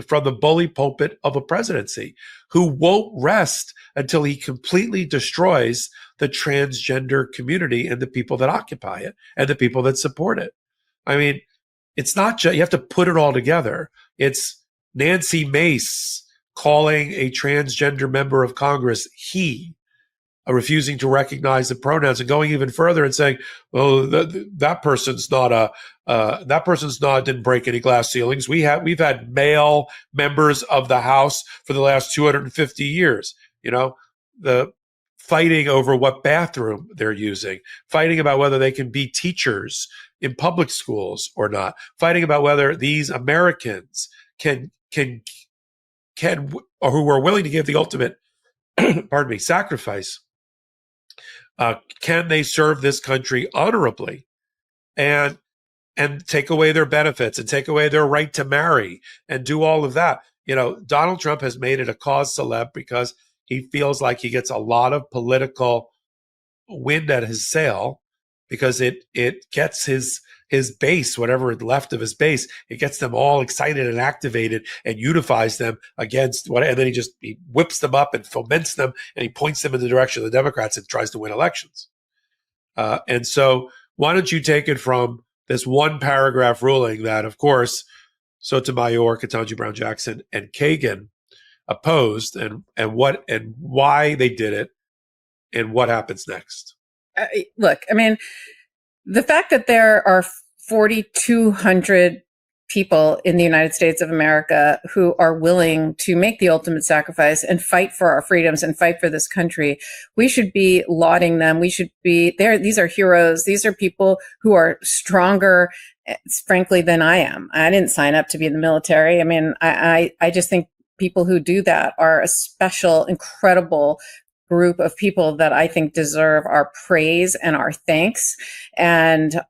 S1: from the bully pulpit of a presidency, who won't rest until he completely destroys the transgender community and the people that occupy it and the people that support it. I mean, it's not just, you have to put it all together. It's Nancy Mace calling a transgender member of Congress he, refusing to recognize the pronouns, and going even further and saying, "Oh, that person's didn't break any glass ceilings. We've had male members of the House for the last 250 years. The fighting over what bathroom they're using, fighting about whether they can be teachers in public schools or not, fighting about whether these Americans can or who are willing to give the ultimate, sacrifice." Can they serve this country honorably and take away their benefits and take away their right to marry and do all of that? Donald Trump has made it a cause célèbre because he feels like he gets a lot of political wind at his sail, because it gets his base, whatever is left of his base, it gets them all excited and activated and unifies them against what, and then he whips them up and foments them, and he points them in the direction of the Democrats and tries to win elections. And so why don't you take it from this one paragraph ruling that, of course, Sotomayor, Ketanji Brown Jackson, and Kagan opposed, and why they did it and what happens next?
S2: Look, I mean, the fact that there are 4,200 people in the United States of America who are willing to make the ultimate sacrifice and fight for our freedoms and fight for this country, we should be lauding them. We should be there. These are heroes. These are people who are stronger, frankly, than I am. I didn't sign up to be in the military. I mean, I just think people who do that are a special, incredible group of people that I think deserve our praise and our thanks, and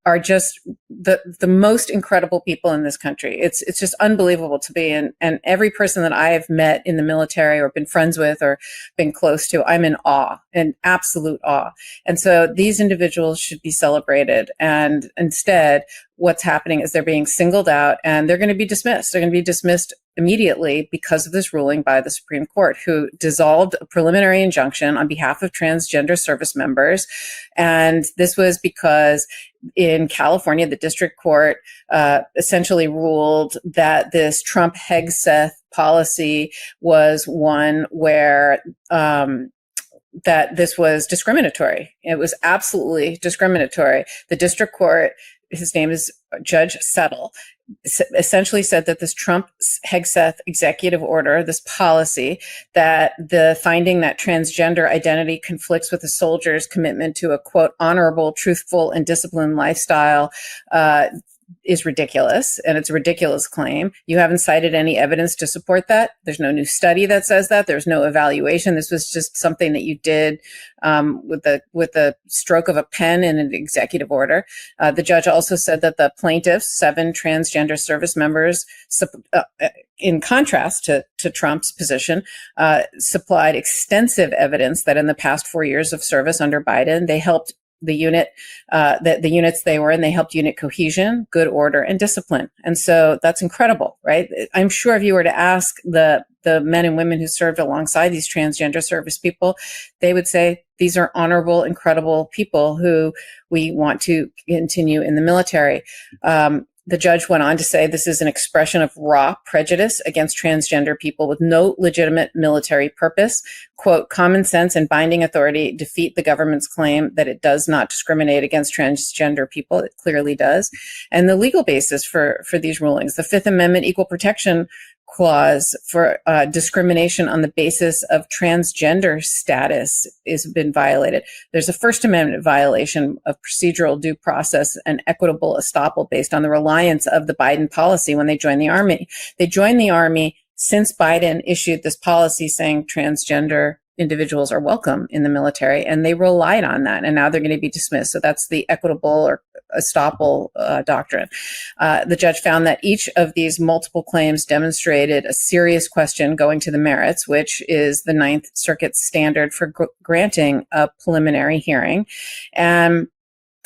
S2: are just the most incredible people in this country. It's just unbelievable to be. And every person that I have met in the military or been friends with or been close to, I'm in awe, in absolute awe. And so these individuals should be celebrated. And instead, what's happening is they're being singled out and they're going to be dismissed. They're going to be dismissed immediately because of this ruling by the Supreme Court, who dissolved a preliminary injunction on behalf of transgender service members. And this was because in California, the district court essentially ruled that this Trump-Hegseth policy was one where that this was discriminatory. It was absolutely discriminatory. The district court, his name is Judge Settle, essentially said that this Trump-Hegseth executive order, this policy, that the finding that transgender identity conflicts with a soldier's commitment to a, quote, honorable, truthful, and disciplined lifestyle, is ridiculous, and it's a ridiculous claim. You haven't cited any evidence to support that. There's no new study that says that. There's no evaluation. This was just something that you did with the stroke of a pen in an executive order. The judge also said that the plaintiffs, 7 transgender service members, in contrast to Trump's position, supplied extensive evidence that in the past 4 years of service under Biden, they helped the units they were in, they helped unit cohesion, good order, and discipline. And so that's incredible, right? I'm sure if you were to ask the men and women who served alongside these transgender service people, they would say, these are honorable, incredible people who we want to continue in the military. The judge went on to say this is an expression of raw prejudice against transgender people with no legitimate military purpose. Quote, common sense and binding authority defeat the government's claim that it does not discriminate against transgender people. It clearly does. And the legal basis for these rulings, the Fifth Amendment Equal Protection Clause for discrimination on the basis of transgender status has been violated. There's a First Amendment violation of procedural due process and equitable estoppel based on the reliance of the Biden policy when they joined the Army. They joined the Army since Biden issued this policy saying transgender individuals are welcome in the military, and they relied on that, and now they're going to be dismissed. So that's the equitable or estoppel doctrine. The judge found that each of these multiple claims demonstrated a serious question going to the merits, which is the Ninth Circuit standard for granting a preliminary hearing. And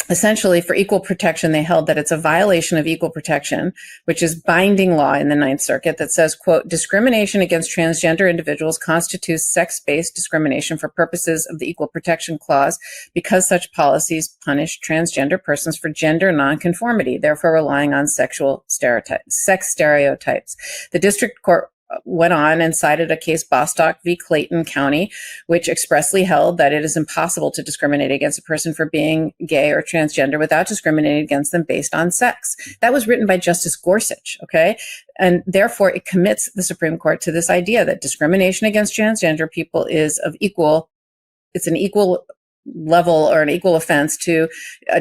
S2: essentially, for equal protection, they held that it's a violation of equal protection, which is binding law in the Ninth Circuit that says, quote, discrimination against transgender individuals constitutes sex-based discrimination for purposes of the Equal Protection Clause because such policies punish transgender persons for gender nonconformity, therefore relying on sex stereotypes. The district court went on and cited a case, Bostock v. Clayton County, which expressly held that it is impossible to discriminate against a person for being gay or transgender without discriminating against them based on sex. That was written by Justice Gorsuch, okay? And therefore, it commits the Supreme Court to this idea that discrimination against transgender people is an equal level or an equal offense to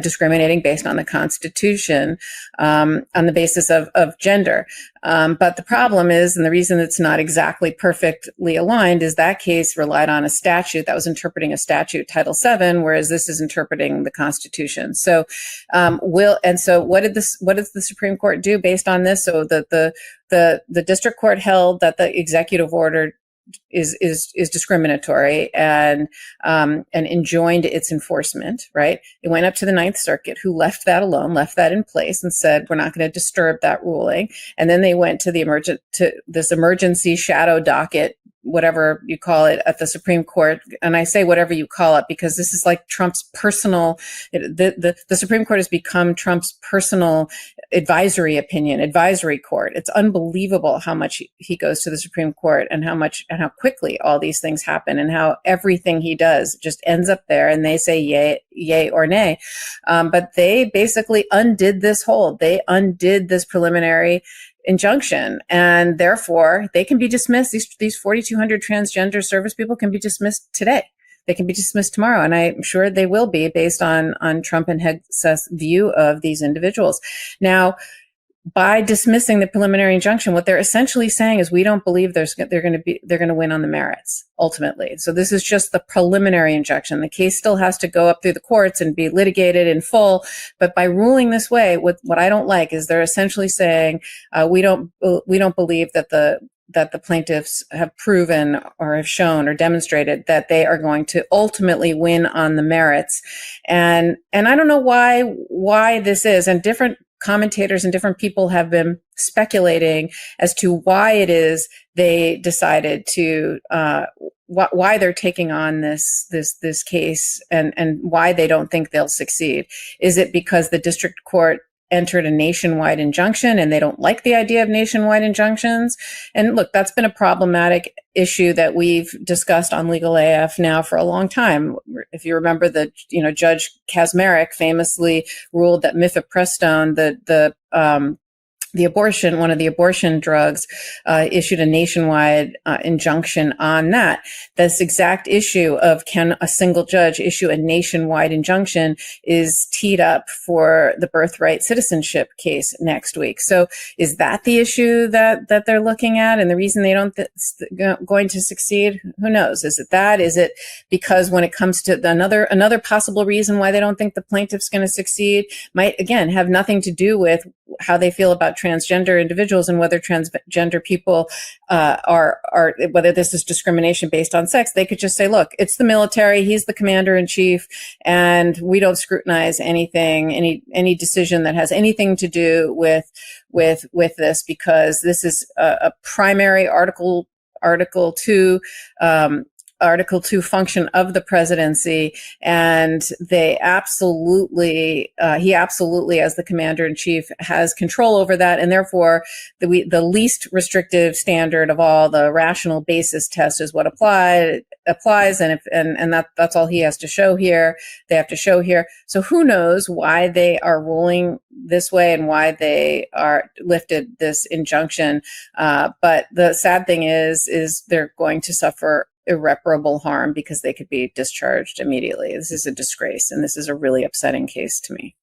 S2: discriminating based on the Constitution on the basis of gender. But the problem is, and the reason it's not exactly perfectly aligned, is that case relied on a statute that was interpreting a statute, Title VII, whereas this is interpreting the Constitution. So, what did the Supreme Court do based on this? So the district court held that the executive order is discriminatory and enjoined its enforcement, right? It went up to the Ninth Circuit, who left that alone, left that in place, and said, we're not going to disturb that ruling. And then they went to this emergency shadow docket, whatever you call it, at the Supreme Court. And I say whatever you call it because this is like Trump's personal, the Supreme Court has become Trump's personal advisory court. It's unbelievable how much he goes to the Supreme Court and how quickly all these things happen and how everything he does just ends up there and they say yay or nay. But they basically undid this hold. They undid this preliminary injunction, and therefore they can be dismissed. These 4,200 transgender service people can be dismissed today. They can be dismissed tomorrow, and I'm sure they will be based on Trump and Hegseth's view of these individuals. Now, by dismissing the preliminary injunction, what they're essentially saying is we don't believe they're going to win on the merits ultimately. So this is just the preliminary injunction. The case still has to go up through the courts and be litigated in full. But by ruling this way, what I don't like is they're essentially saying we don't believe that the plaintiffs have proven or have shown or demonstrated that they are going to ultimately win on the merits. And I don't know why this is, and different commentators and different people have been speculating as to why it is they decided to why they're taking on this case and why they don't think they'll succeed. Is it because the district court entered a nationwide injunction, and they don't like the idea of nationwide injunctions. And look, that's been a problematic issue that we've discussed on Legal AF now for a long time. If you remember, Judge Kaczmarek famously ruled that mifepristone, one of the abortion drugs, issued a nationwide injunction on that. This exact issue of can a single judge issue a nationwide injunction is teed up for the birthright citizenship case next week. So is that the issue that they're looking at, and the reason they don't going to succeed? Who knows? Is it that? Is it because when it comes to another possible reason why they don't think the plaintiff's going to succeed might again have nothing to do with how they feel about transgender individuals and whether transgender people are whether this is discrimination based on sex. They could just say, look, it's the military, he's the commander in chief, and we don't scrutinize any decision that has anything to do with this, because this is a primary Article 2 function of the presidency, and he absolutely, as the commander in chief, has control over that, and therefore the least restrictive standard of all, the rational basis test, is what applies, and that's all he has to show here. They have to show here. So who knows why they are ruling this way and why they are lifted this injunction? But the sad thing is they're going to suffer irreparable harm because they could be discharged immediately. This is a disgrace, and this is a really upsetting case to me.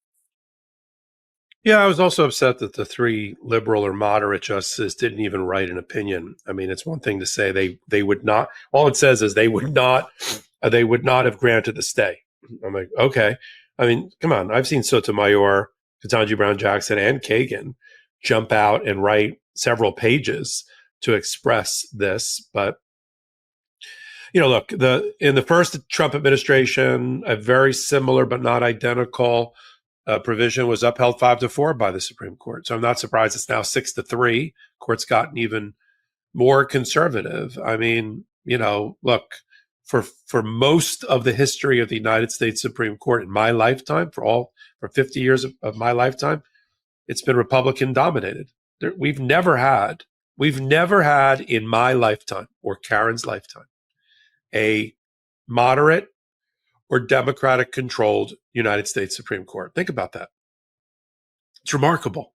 S1: Yeah, I was also upset that the three liberal or moderate justices didn't even write an opinion. I mean, it's one thing to say they would not. All it says is they would not have granted the stay. I'm like, okay. I mean, come on. I've seen Sotomayor, Ketanji Brown Jackson, and Kagan jump out and write several pages to express this, but look, in the first Trump administration, a very similar but not identical provision was upheld 5-4 by the Supreme Court. So I'm not surprised it's now 6-3. Court's gotten even more conservative. I mean, look, for most of the history of the United States Supreme Court in my lifetime, for 50 years of my lifetime, it's been Republican dominated. We've never had in my lifetime or Karen's lifetime a moderate or Democratic controlled United States Supreme Court. Think about that. It's remarkable.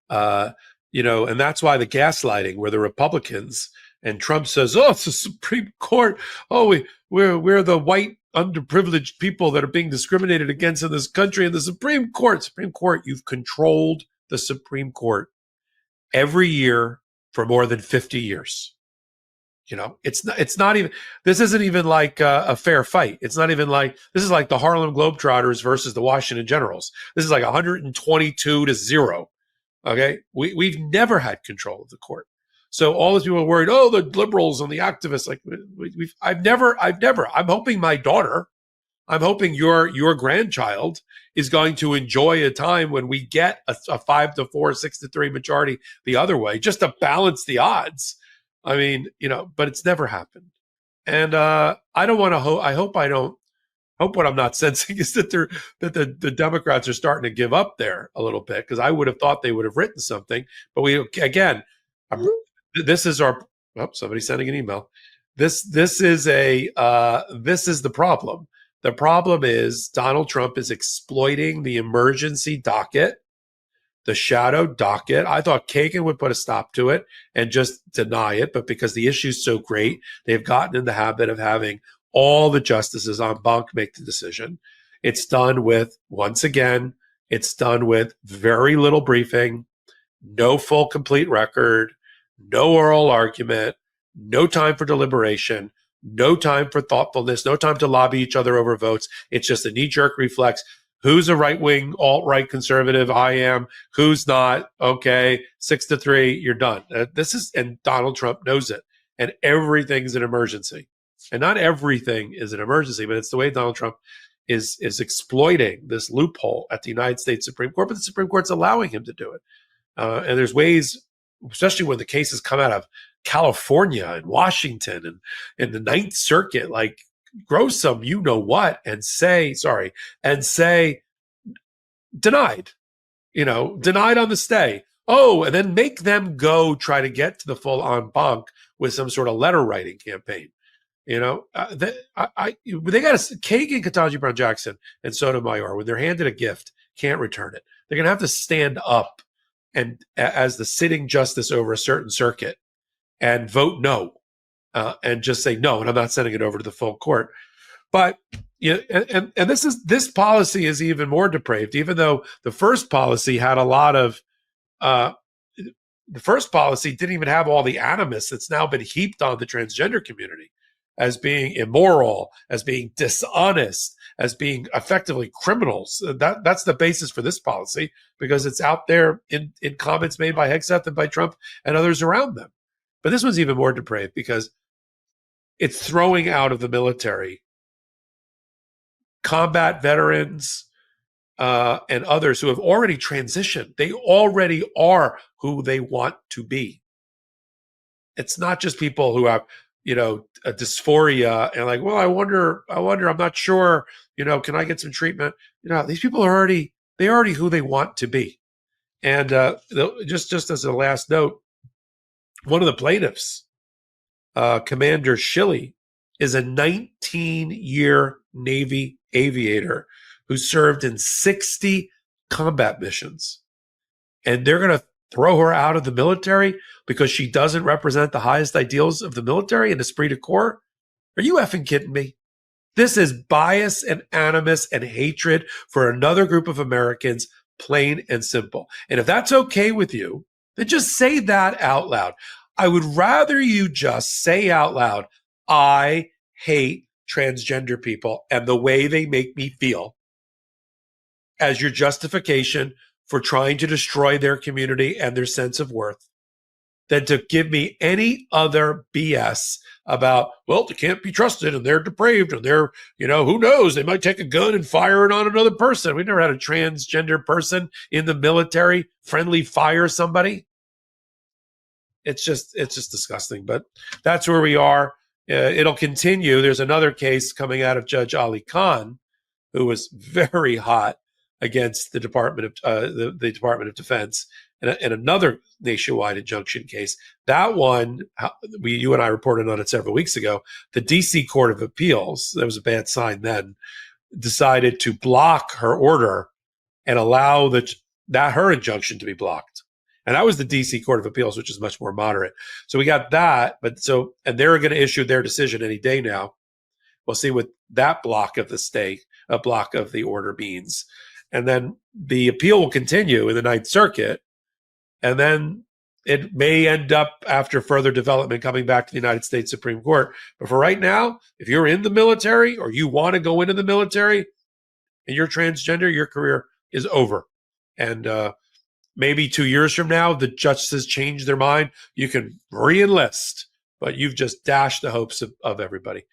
S1: And that's why the gaslighting, where the Republicans and Trump says, oh, it's the Supreme Court. Oh, we're the white underprivileged people that are being discriminated against in this country. And the Supreme Court, you've controlled the Supreme Court every year for more than 50 years. It's not even, this isn't even like a fair fight. It's not even like, this is like the Harlem Globetrotters versus the Washington Generals. This is like 122-0. Okay. We've never had control of the court. So all those people are worried, oh, the liberals and the activists, like I'm hoping my daughter, I'm hoping your grandchild is going to enjoy a time when we get a 5-4, 6-3 majority the other way, just to balance the odds. I mean, but it's never happened. And I don't want to I hope what I'm not sensing is that the Democrats are starting to give up there a little bit, because I would have thought they would have written something. But this is somebody's sending an email. This is the problem. The problem is Donald Trump is exploiting the emergency docket, the shadow docket. I thought Kagan would put a stop to it and just deny it, but because the issue is so great, they've gotten in the habit of having all the justices en banc make the decision. It's done with very little briefing, no full complete record, no oral argument, no time for deliberation, no time for thoughtfulness, no time to lobby each other over votes. It's just a knee-jerk reflex. Who's a right-wing, alt-right conservative? I am. Who's not? Okay, 6-3, you're done. And Donald Trump knows it. And everything's an emergency. And not everything is an emergency, but it's the way Donald Trump is exploiting this loophole at the United States Supreme Court, but the Supreme Court's allowing him to do it. And there's ways, especially when the cases come out of California and Washington and the Ninth Circuit, like, grow some and say denied. denied on the stay. Oh, and then make them go try to get to the full en banc with some sort of letter writing campaign. They got Kagan, Ketanji Brown Jackson, and Sotomayor, when they're handed a gift, can't return it. They're going to have to stand up and as the sitting justice over a certain circuit and vote no, and just say no, and I'm not sending it over to the full court. But and this policy is even more depraved, even though the first policy had a lot of the first policy didn't even have all the animus that's now been heaped on the transgender community as being immoral, as being dishonest, as being effectively criminals. That's the basis for this policy, because it's out there in comments made by Hegseth and by Trump and others around them. But this one's even more depraved because it's throwing out of the military combat veterans and others who have already transitioned. They already are who they want to be. It's not just people who have, a dysphoria and like, well, I wonder, I'm not sure, can I get some treatment? These people are already who they want to be. And just as a last note, one of the plaintiffs, Commander Shilley, is a 19-year Navy aviator who served in 60 combat missions. And they're going to throw her out of the military because she doesn't represent the highest ideals of the military and esprit de corps? Are you effing kidding me? This is bias and animus and hatred for another group of Americans, plain and simple. And if that's okay with you, then just say that out loud. I would rather you just say out loud, I hate transgender people and the way they make me feel, as your justification for trying to destroy their community and their sense of worth, than to give me any other BS about, well, they can't be trusted and they're depraved and they're, who knows, they might take a gun and fire it on another person. We've never had a transgender person in the military friendly fire somebody. It's just disgusting, but that's where we are. It'll continue. There's another case coming out of Judge Ali Khan, who was very hot against the Department of the Department of Defense, and another nationwide injunction case. That one, you and I reported on it several weeks ago. The D.C. Court of Appeals, that was a bad sign then, decided to block her order and allow her injunction to be blocked. And that was the D.C. Court of Appeals, which is much more moderate. So we got that, and they're going to issue their decision any day now. We'll see what that block of the order means. And then the appeal will continue in the Ninth Circuit. And then it may end up, after further development, coming back to the United States Supreme Court. But for right now, if you're in the military or you want to go into the military and you're transgender, your career is over. And maybe 2 years from now, the justices change their mind. You can re-enlist, but you've just dashed the hopes of everybody.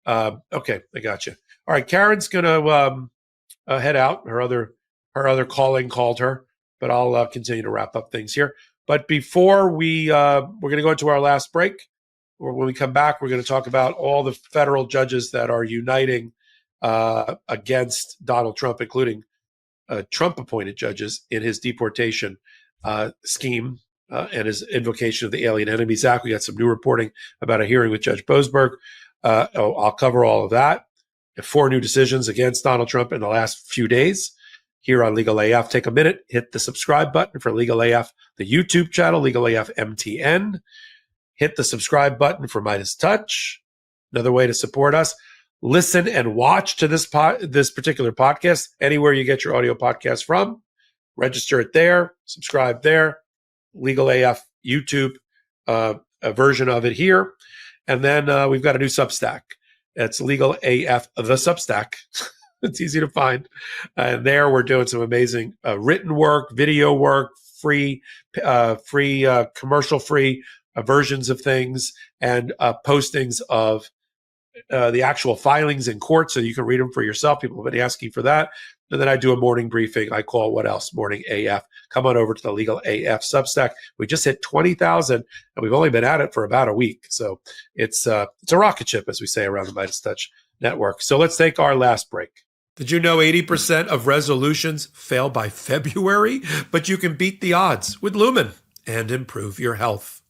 S1: Okay, I got you. All right, Karen's going to head out. Her other calling called her, but I'll continue to wrap up things here. But before we're going to go into our last break. When we come back, we're going to talk about all the federal judges that are uniting against Donald Trump, including Trump-appointed judges in his deportation scheme and his invocation of the Alien Enemies Act. We got some new reporting about a hearing with Judge Boasberg. I'll cover all of that. 4 new decisions against Donald Trump in the last few days here on Legal AF. Take a minute, hit the subscribe button for Legal AF, the YouTube channel, Legal AF MTN. Hit the subscribe button for Meidas Touch, another way to support us. Listen and watch to this particular podcast anywhere you get your audio podcast from. Register it there, subscribe there. Legal AF YouTube, a version of it here. And then we've got a new Substack. It's Legal AF, the Substack. It's easy to find. And there we're doing some amazing written work, video work, free, commercial-free versions of things, and postings of the actual filings in court so you can read them for yourself. People have been asking for that. And then I do a morning briefing. I call What Else? Morning AF. Come on over to the Legal AF Substack. We just hit 20,000, and we've only been at it for about a week. So it's a rocket ship, as we say around the Meidas Touch network. So let's take our last break. Did you know 80% of resolutions fail by February? But you can beat the odds with Lumen and improve your health.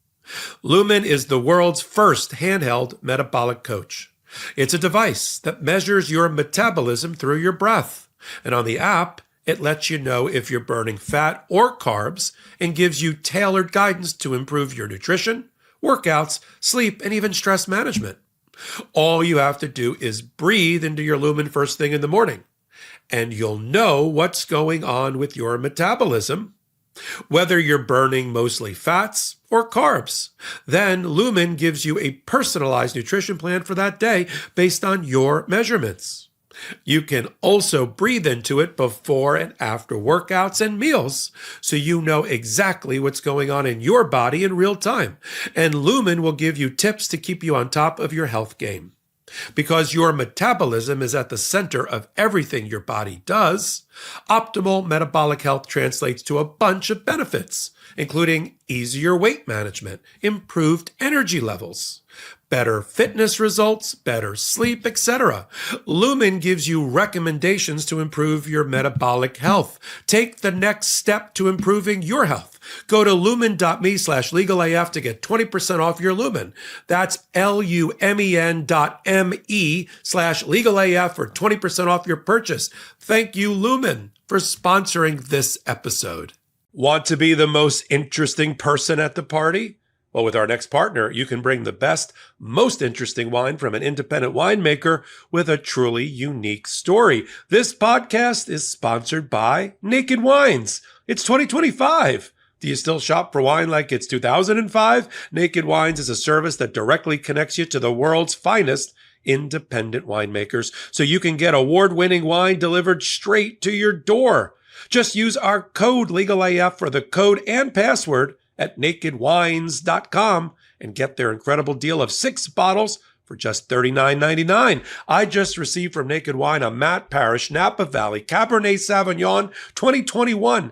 S1: Lumen is the world's first handheld metabolic coach. It's a device that measures your metabolism through your breath. And on the app, it lets you know if you're burning fat or carbs and gives you tailored guidance to improve your nutrition, workouts, sleep, and even stress management. All you have to do is breathe into your Lumen first thing in the morning, and you'll know what's going on with your metabolism, whether you're burning mostly fats or carbs. Then Lumen gives you a personalized nutrition plan for that day based on your measurements. You can also breathe into it before and after workouts and meals, so you know exactly what's going on in your body in real time. And Lumen will give you tips to keep you on top of your health game. Because your metabolism is at the center of everything your body does, optimal metabolic health translates to a bunch of benefits, including easier weight management, improved energy levels, better fitness results, better sleep, etc. Lumen gives you recommendations to improve your metabolic health. Take the next step to improving your health. Go to lumen.me/legalaf to get 20% off your Lumen. That's lumen.me/legalaf for 20% off your purchase. Thank you, Lumen, for sponsoring this episode. Want to be the most interesting person at the party? Well, with our next partner, you can bring the best, most interesting wine from an independent winemaker with a truly unique story. This podcast is sponsored by Naked Wines. It's 2025. Do you still shop for wine like it's 2005? Naked Wines is a service that directly connects you to the world's finest independent winemakers, so you can get award-winning wine delivered straight to your door. Just use our code LegalAF for the code and password at nakedwines.com and get their incredible deal of 6 bottles for just $39.99. I just received from Naked Wine a Matt Parish Napa Valley Cabernet Sauvignon 2021.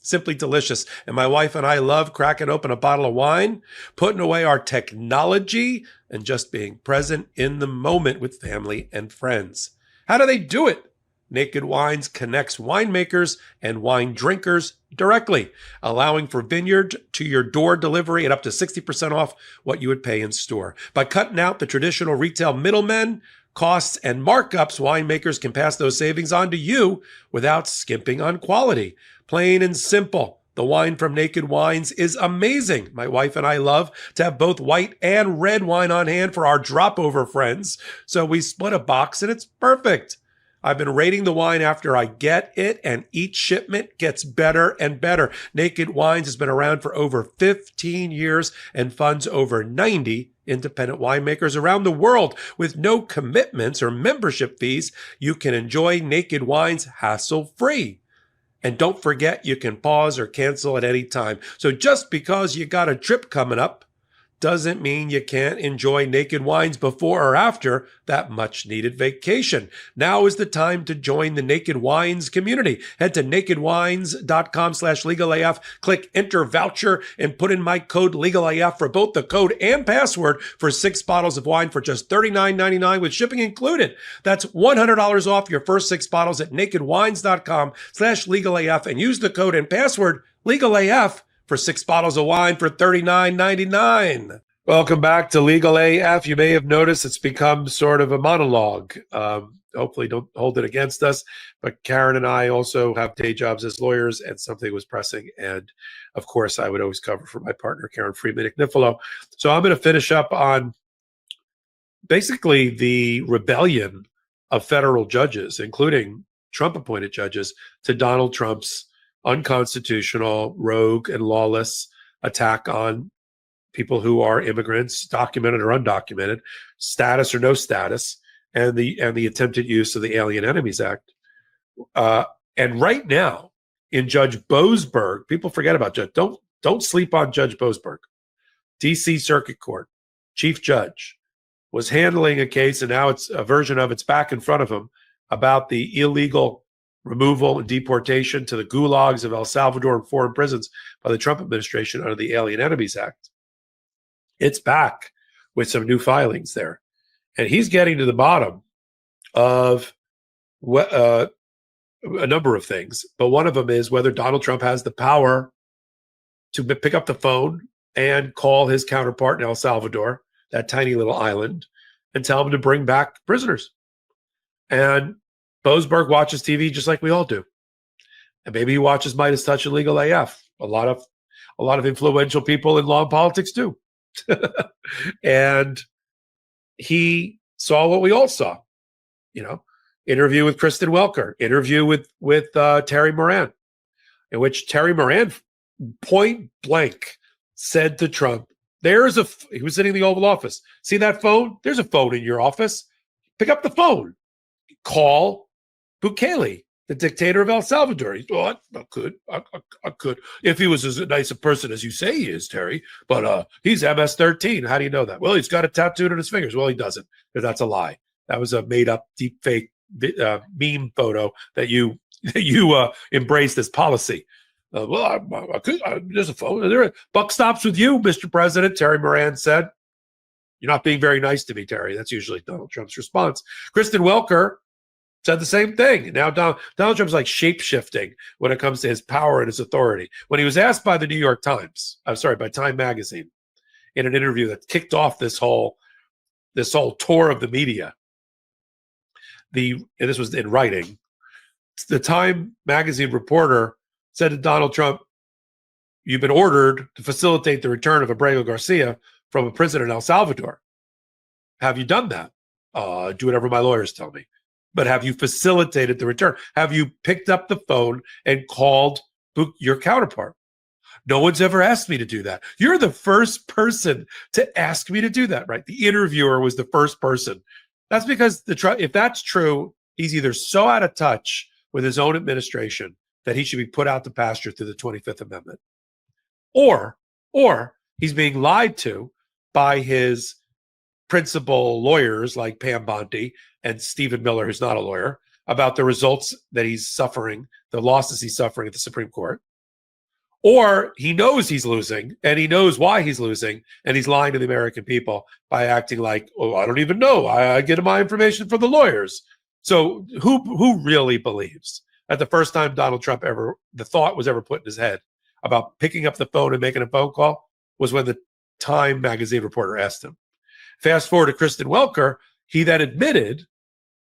S1: Simply delicious. And my wife and I love cracking open a bottle of wine, putting away our technology, and just being present in the moment with family and friends. How do they do it? Naked Wines connects winemakers and wine drinkers directly, allowing for vineyard to your door delivery at up to 60% off what you would pay in store. By cutting out the traditional retail middlemen, costs, and markups, winemakers can pass those savings on to you without skimping on quality. Plain and simple. The wine from Naked Wines is amazing. My wife and I love to have both white and red wine on hand for our drop-over friends, so we split a box and it's perfect. I've been rating the wine after I get it, and each shipment gets better and better. Naked Wines has been around for over 15 years and funds over 90 independent winemakers around the world. With no commitments or membership fees, you can enjoy Naked Wines hassle-free. And don't forget, you can pause or cancel at any time. So just because you got a trip coming up doesn't mean you can't enjoy Naked Wines before or after that much-needed vacation. Now is the time to join the Naked Wines community. Head to nakedwines.com/legalaf, click enter voucher, and put in my code LegalAF for both the code and password for 6 bottles of wine for just $39.99 with shipping included. That's $100 off your first 6 bottles at nakedwines.com/legalaf and use the code and password LegalAF for 6 bottles of wine for $39.99. Welcome back to Legal AF. You may have noticed it's become sort of a monologue. Hopefully don't hold it against us. But Karen and I also have day jobs as lawyers, and something was pressing. And of course, I would always cover for my partner, Karen Friedman Agnifilo. So I'm going to finish up on basically the rebellion of federal judges, including Trump-appointed judges, to Donald Trump's unconstitutional, rogue, and lawless attack on people who are immigrants, documented or undocumented, status or no status, and the attempted use of the Alien Enemies Act. And right now, in Judge Boasberg, people forget about Judge. Don't sleep on Judge Boasberg. D.C. Circuit Court, Chief Judge, was handling a case, and now it's a version of it's back in front of him, about the illegal removal and deportation to the gulags of El Salvador and foreign prisons by the Trump administration under the Alien Enemies Act. It's back with some new filings there. And he's getting to the bottom of a number of things, but one of them is whether Donald Trump has the power to pick up the phone and call his counterpart in El Salvador, that tiny little island, and tell him to bring back prisoners. And Boasberg watches TV just like we all do. And maybe he watches Meidas Touch and Legal AF. A lot of influential people in law and politics do. And he saw what we all saw, interview with Kristen Welker, interview with Terry Moran, in which Terry Moran point blank said to Trump, he was sitting in the Oval Office. See that phone? There's a phone in your office. Pick up the phone. Call Bukele, the dictator of El Salvador. He thought, I could. If he was as nice a person as you say he is, Terry, but he's MS-13. How do you know that? Well, he's got it tattooed on his fingers. Well, he doesn't, because that's a lie. That was a made-up deep fake meme photo that you embraced as policy. There's a phone. Buck stops with you, Mr. President, Terry Moran said. You're not being very nice to me, Terry. That's usually Donald Trump's response. Kristen Welker said the same thing. Now Donald Trump's like shape-shifting when it comes to his power and his authority. When he was asked by the New York Times, by Time Magazine, in an interview that kicked off this whole tour of the media, and this was in writing, the Time Magazine reporter said to Donald Trump, "You've been ordered to facilitate the return of Abrego Garcia from a prison in El Salvador. Have you done that?" Do whatever my lawyers tell me. But have you facilitated the return? Have you picked up the phone and called your counterpart? No one's ever asked me to do that. You're the first person to ask me to do that, right? The interviewer was the first person. That's because if that's true, he's either so out of touch with his own administration that he should be put out to pasture through the 25th Amendment. Or he's being lied to by his principal lawyers like Pam Bondi and Stephen Miller, who's not a lawyer, about the results that he's suffering, the losses he's suffering at the Supreme Court. Or he knows he's losing, and he knows why he's losing, and he's lying to the American people by acting like, "Oh, I don't even know. I get my information from the lawyers." So who really believes that the first time Donald Trump the thought was ever put in his head about picking up the phone and making a phone call was when the Time Magazine reporter asked him? Fast forward to Kristen Welker, he then admitted,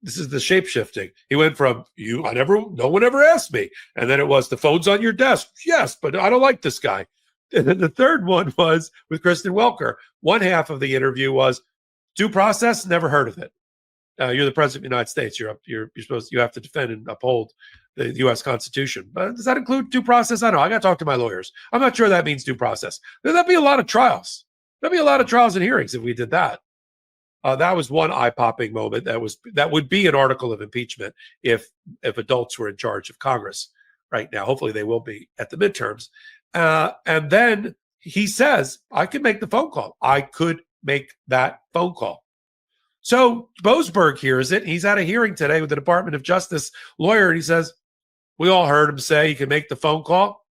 S1: this is the shape-shifting. He went from, no one ever asked me. And then it was, the phone's on your desk. Yes, but I don't like this guy. And then the third one was with Kristen Welker. One half of the interview was, due process, never heard of it. You're the president of the United States. You have to defend and uphold the U.S. Constitution. But does that include due process? I don't know. I got to talk to my lawyers. I'm not sure that means due process. There'd be a lot of trials. There'd be a lot of trials and hearings if we did that. That was one eye-popping moment. That would be an article of impeachment if adults were in charge of Congress right now. Hopefully they will be at the midterms. And then he says, I could make the phone call. I could make that phone call. So Boasberg hears it. He's at a hearing today with the Department of Justice lawyer, and he says, we all heard him say he could make the phone call.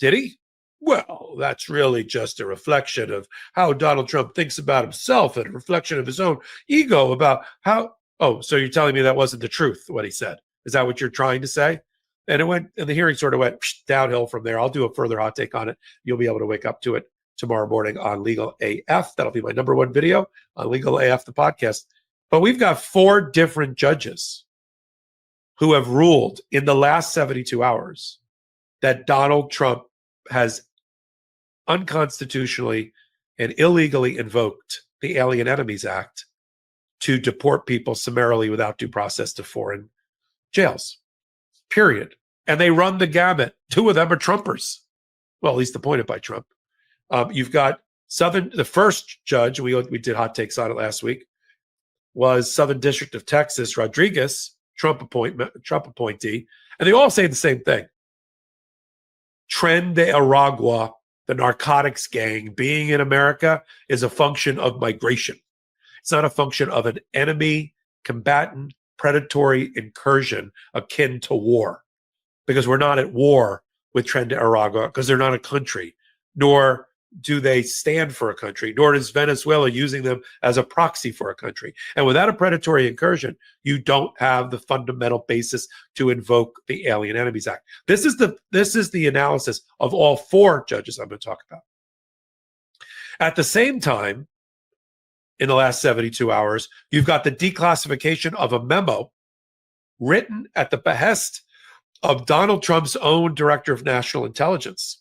S1: Did he? Well, that's really just a reflection of how Donald Trump thinks about himself and a reflection of his own ego about how, so you're telling me that wasn't the truth, what he said. Is that what you're trying to say? And the hearing sort of went downhill from there. I'll do a further hot take on it. You'll be able to wake up to it tomorrow morning on Legal AF. That'll be my number one video on Legal AF, the podcast. But we've got 4 different judges who have ruled in the last 72 hours that Donald Trump has unconstitutionally and illegally invoked the Alien Enemies Act to deport people summarily without due process to foreign jails, period. And they run the gamut. 2 of them are Trumpers. Well, at least appointed by Trump. You've got the first judge, we did hot takes on it last week, was Southern District of Texas, Rodriguez, Trump appointee. And they all say the same thing. Tren de Aragua, the narcotics gang, being in America is a function of migration. It's not a function of an enemy, combatant, predatory incursion akin to war. Because we're not at war with Tren de Aragua, because they're not a country, nor do they stand for a country, nor is Venezuela using them as a proxy for a country. And without a predatory incursion, you don't have the fundamental basis to invoke the Alien Enemies Act. This is the analysis of all four judges I'm going to talk about. At the same time, in the last 72 hours, you've got the declassification of a memo written at the behest of Donald Trump's own director of national intelligence,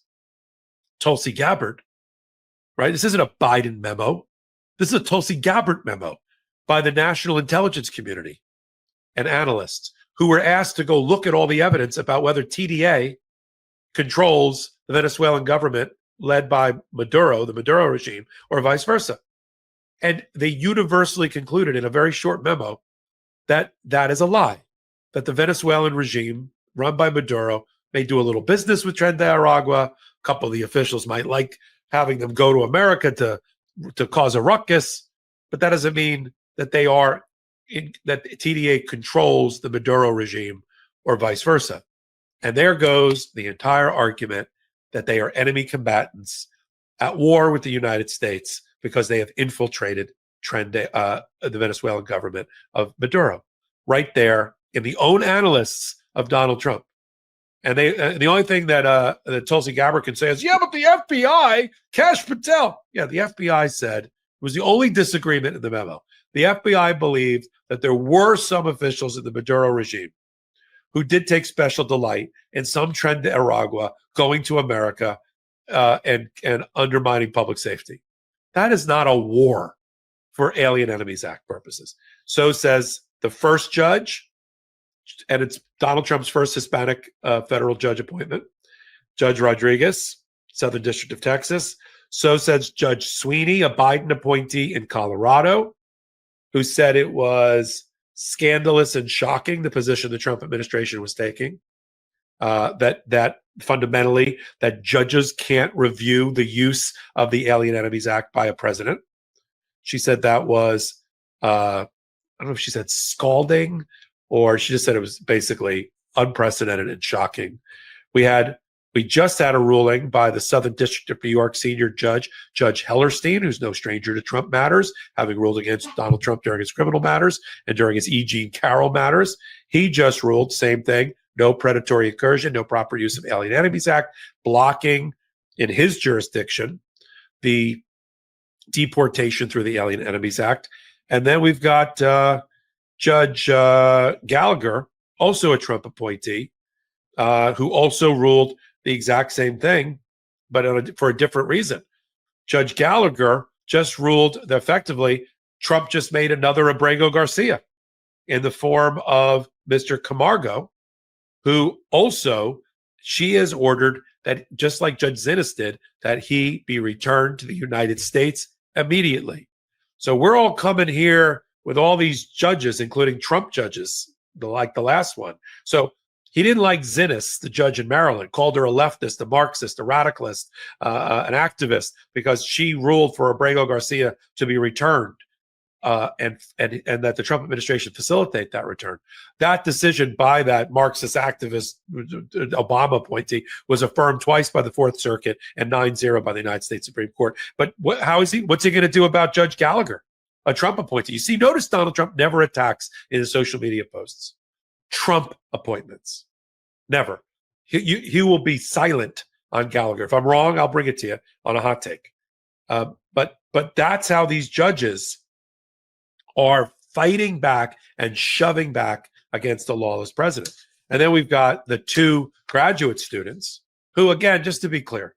S1: Tulsi Gabbard, right? This isn't a Biden memo. This is a Tulsi Gabbard memo by the national intelligence community and analysts who were asked to go look at all the evidence about whether TDA controls the Venezuelan government led by Maduro, the Maduro regime, or vice versa. And they universally concluded in a very short memo that that is a lie, that the Venezuelan regime run by Maduro may do a little business with Transgender. A couple of the officials might like having them go to America to cause a ruckus, but that doesn't mean that that TDA controls the Maduro regime or vice versa. And there goes the entire argument that they are enemy combatants at war with the United States because they have infiltrated the Venezuelan government of Maduro, right there in the own analysts of Donald Trump. And the only thing that Tulsi Gabbard can say is, yeah, but the FBI, Kash Patel. Yeah, the FBI said it was the only disagreement in the memo. The FBI believed that there were some officials in the Maduro regime who did take special delight in some Transgender going to America and undermining public safety. That is not a war for Alien Enemies Act purposes. So says the first judge, and it's Donald Trump's first Hispanic federal judge appointment, Judge Rodriguez, Southern District of Texas. So says Judge Sweeney, a Biden appointee in Colorado, who said it was scandalous and shocking, the position the Trump administration was taking, that fundamentally that judges can't review the use of the Alien Enemies Act by a president. She said that was, I don't know if she said scalding, or she just said it was basically unprecedented and shocking. We just had a ruling by the Southern District of New York senior judge, Judge Hellerstein, who's no stranger to Trump matters, having ruled against Donald Trump during his criminal matters and during his E. Jean Carroll matters. He just ruled, same thing, no predatory incursion, no proper use of Alien Enemies Act, blocking in his jurisdiction the deportation through the Alien Enemies Act. And then we've got Judge Gallagher, also a Trump appointee, who also ruled the exact same thing, but for a different reason. Judge Gallagher just ruled that effectively Trump just made another Abrego Garcia in the form of Mr. Camargo, who also, she has ordered that, just like Judge Zinnes did, that he be returned to the United States immediately. So we're all coming here with all these judges, including Trump judges, like the last one. So he didn't like Zinnes, the judge in Maryland, called her a leftist, a Marxist, a radicalist, an activist, because she ruled for Abrego Garcia to be returned, and that the Trump administration facilitate that return. That decision by that Marxist activist, Obama appointee, was affirmed twice by the Fourth Circuit and 9-0 by the United States Supreme Court. But what's he going to do about Judge Gallagher, a Trump appointee? You see, notice Donald Trump never attacks in his social media posts Trump appointments. Never. He will be silent on Gallagher. If I'm wrong, I'll bring it to you on a hot take. But that's how these judges are fighting back and shoving back against a lawless president. And then we've got the two graduate students who, again, just to be clear,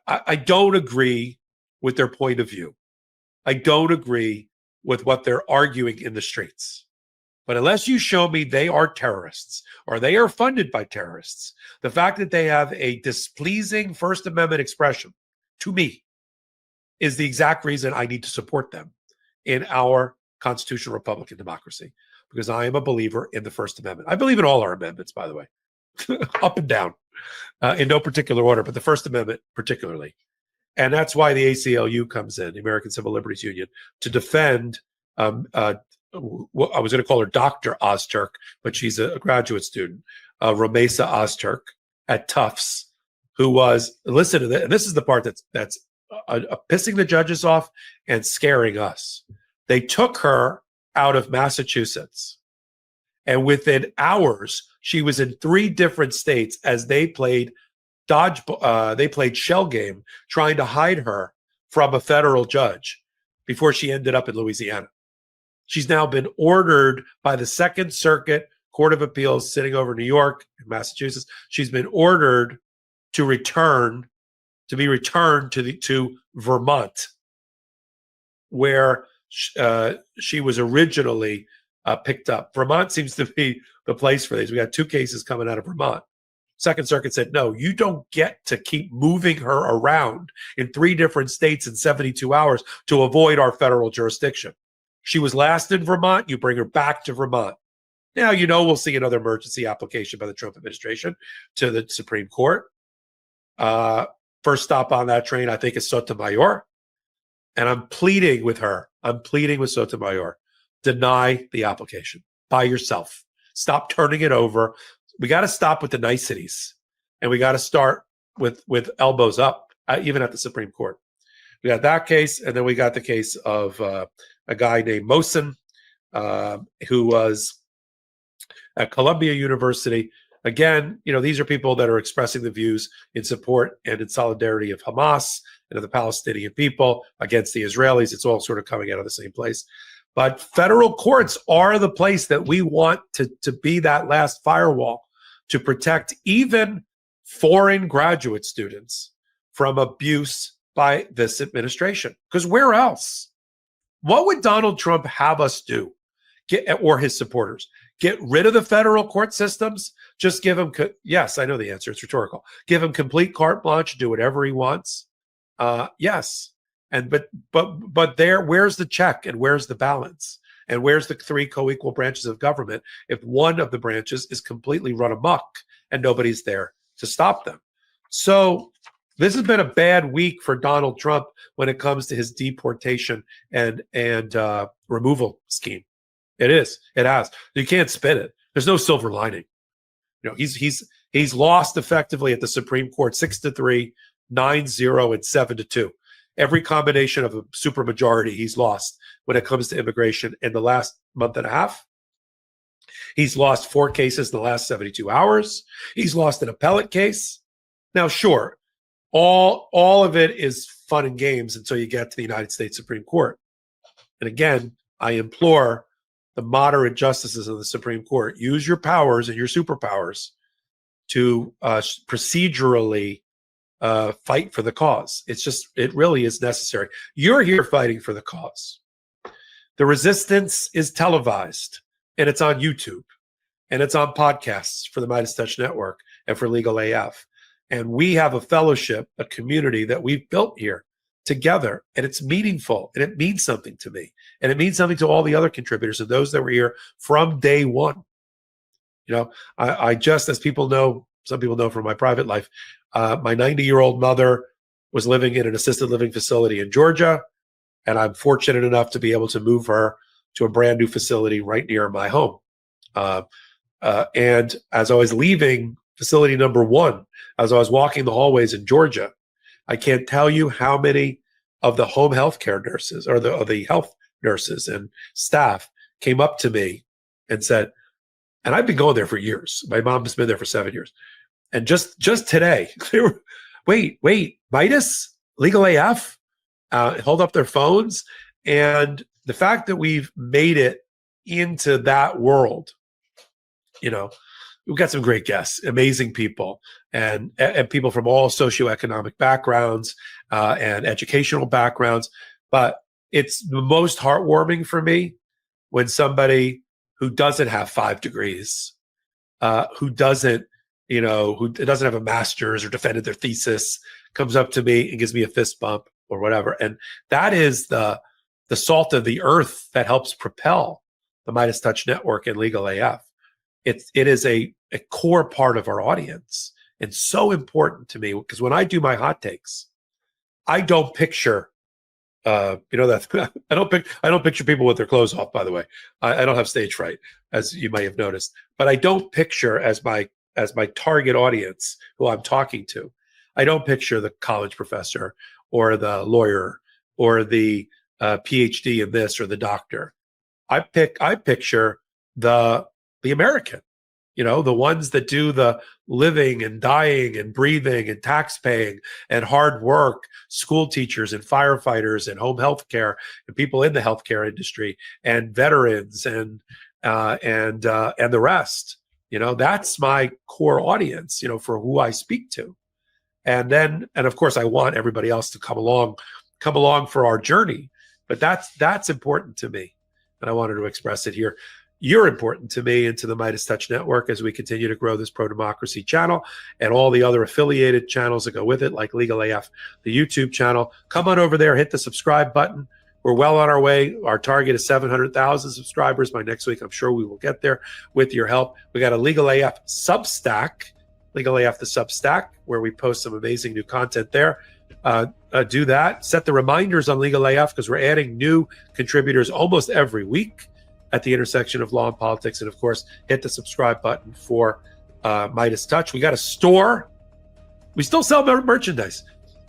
S1: I don't agree with their point of view. I don't agree with what they're arguing in the streets. But unless you show me they are terrorists or they are funded by terrorists, the fact that they have a displeasing First Amendment expression, to me, is the exact reason I need to support them in our constitutional Republican democracy, because I am a believer in the First Amendment. I believe in all our amendments, by the way, up and down, in no particular order, but the First Amendment particularly. And that's why the ACLU comes in, the American Civil Liberties Union, to defend I was going to call her Dr. Ozturk, but she's a graduate student, Ramesa Ozturk at Tufts, who was, listen to this, and this is the part that's pissing the judges off and scaring us. They took her out of Massachusetts, and within hours, she was in 3 different states as they played shell game, trying to hide her from a federal judge before she ended up in Louisiana. She's now been ordered by the Second Circuit Court of Appeals sitting over New York and Massachusetts. She's been ordered to be returned to Vermont, where she was originally picked up. Vermont seems to be the place for these. We got 2 cases coming out of Vermont. Second Circuit said, no, you don't get to keep moving her around in 3 different states in 72 hours to avoid our federal jurisdiction. She was last in Vermont. You bring her back to Vermont. Now, we'll see another emergency application by the Trump administration to the Supreme Court. First stop on that train, I think, is Sotomayor. And I'm pleading with her. I'm pleading with Sotomayor. Deny the application by yourself. Stop turning it over. We got to stop with the niceties. And we got to start with elbows up, even at the Supreme Court. We got that case, and then we got the case of a guy named Mohsen, who was at Columbia University. Again, these are people that are expressing the views in support and in solidarity of Hamas and of the Palestinian people against the Israelis. It's all sort of coming out of the same place. But federal courts are the place that we want to be that last firewall to protect even foreign graduate students from abuse by this administration. Because where else? What would Donald Trump have us do, or his supporters? Get rid of the federal court systems? Just give him, yes, I know the answer. It's rhetorical. Give him complete carte blanche, do whatever he wants. Yes. But where's the check and where's the balance? And where's the 3 co-equal branches of government if one of the branches is completely run amok and nobody's there to stop them? So this has been a bad week for Donald Trump when it comes to his deportation and removal scheme. It is. It has. You can't spin it. There's no silver lining. He's lost effectively at the Supreme Court 6-3, 9-0, and 7-2. Every combination of a supermajority he's lost when it comes to immigration in the last month and a half. He's lost 4 cases in the last 72 hours. He's lost an appellate case. Now, sure, all of it is fun and games until you get to the United States Supreme Court. And again, I implore the moderate justices of the Supreme Court, use your powers and your superpowers to procedurally fight for the cause. It really is necessary. You're here fighting for the cause. The resistance is televised, and it's on YouTube, and it's on podcasts for the Meidas Touch Network and for Legal AF. And we have a fellowship, a community that we've built here together, and it's meaningful, and it means something to me, and it means something to all the other contributors and those that were here from day one. I just, as people know, some people know from my private life, my 90-year-old mother was living in an assisted living facility in Georgia, and I'm fortunate enough to be able to move her to a brand new facility right near my home. And as I was leaving facility number 1, as I was walking the hallways in Georgia, I can't tell you how many of the home health care nurses or the health nurses and staff came up to me and said, and I've been going there for years. My mom has been there for 7 years. And just today, they were, wait, Meidas, Legal AF, hold up their phones. And the fact that we've made it into that world, we've got some great guests, amazing people, and people from all socioeconomic backgrounds and educational backgrounds. But it's the most heartwarming for me when somebody who doesn't have 5 degrees, who doesn't have a master's or defended their thesis, comes up to me and gives me a fist bump or whatever. And that is the salt of the earth that helps propel the Meidas Touch Network and Legal AF. It is a core part of our audience and so important to me, because when I do my hot takes, I don't picture I don't picture people with their clothes off, by the way. I don't have stage fright, as you may have noticed, but I don't picture as my target audience who I'm talking to. I don't picture the college professor or the lawyer or the PhD in this or the doctor. I picture the American, the ones that do the living and dying and breathing and tax paying and hard work, school teachers and firefighters and home health care and people in the healthcare industry and veterans and the rest. That's my core audience, for who I speak to. And of course I want everybody else to come along for our journey. But that's important to me. And I wanted to express it here. You're important to me and to the Meidas Touch Network as we continue to grow this pro-democracy channel and all the other affiliated channels that go with it, like Legal AF, the YouTube channel. Come on over there, hit the subscribe button. We're well on our way. Our target is 700,000 subscribers by next week. I'm sure we will get there with your help. We got a Legal AF Substack, Legal AF the Substack, where we post some amazing new content there. Do that. Set the reminders on Legal AF because we're adding new contributors almost every week at the intersection of law and politics. And of course, hit the subscribe button for Meidas Touch. We got a store. We still sell merchandise.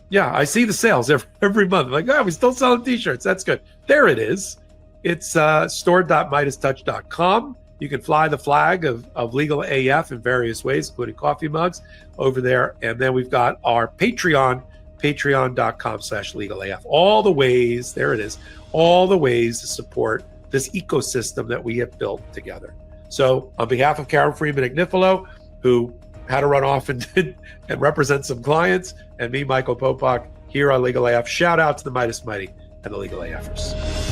S1: Yeah, I see the sales every month. Like, we still selling t-shirts. That's good. There it is. It's store.meidastouch.com. You can fly the flag of Legal AF in various ways, including coffee mugs over there. And then we've got our Patreon, patreon.com/legalaf. All the ways, there it is, all the ways to support this ecosystem that we have built together. So on behalf of Karen Friedman Agnifilo, who had to run off and represent some clients, and me, Michael Popok, here on Legal AF, shout out to the Meidas Mighty and the Legal AFers.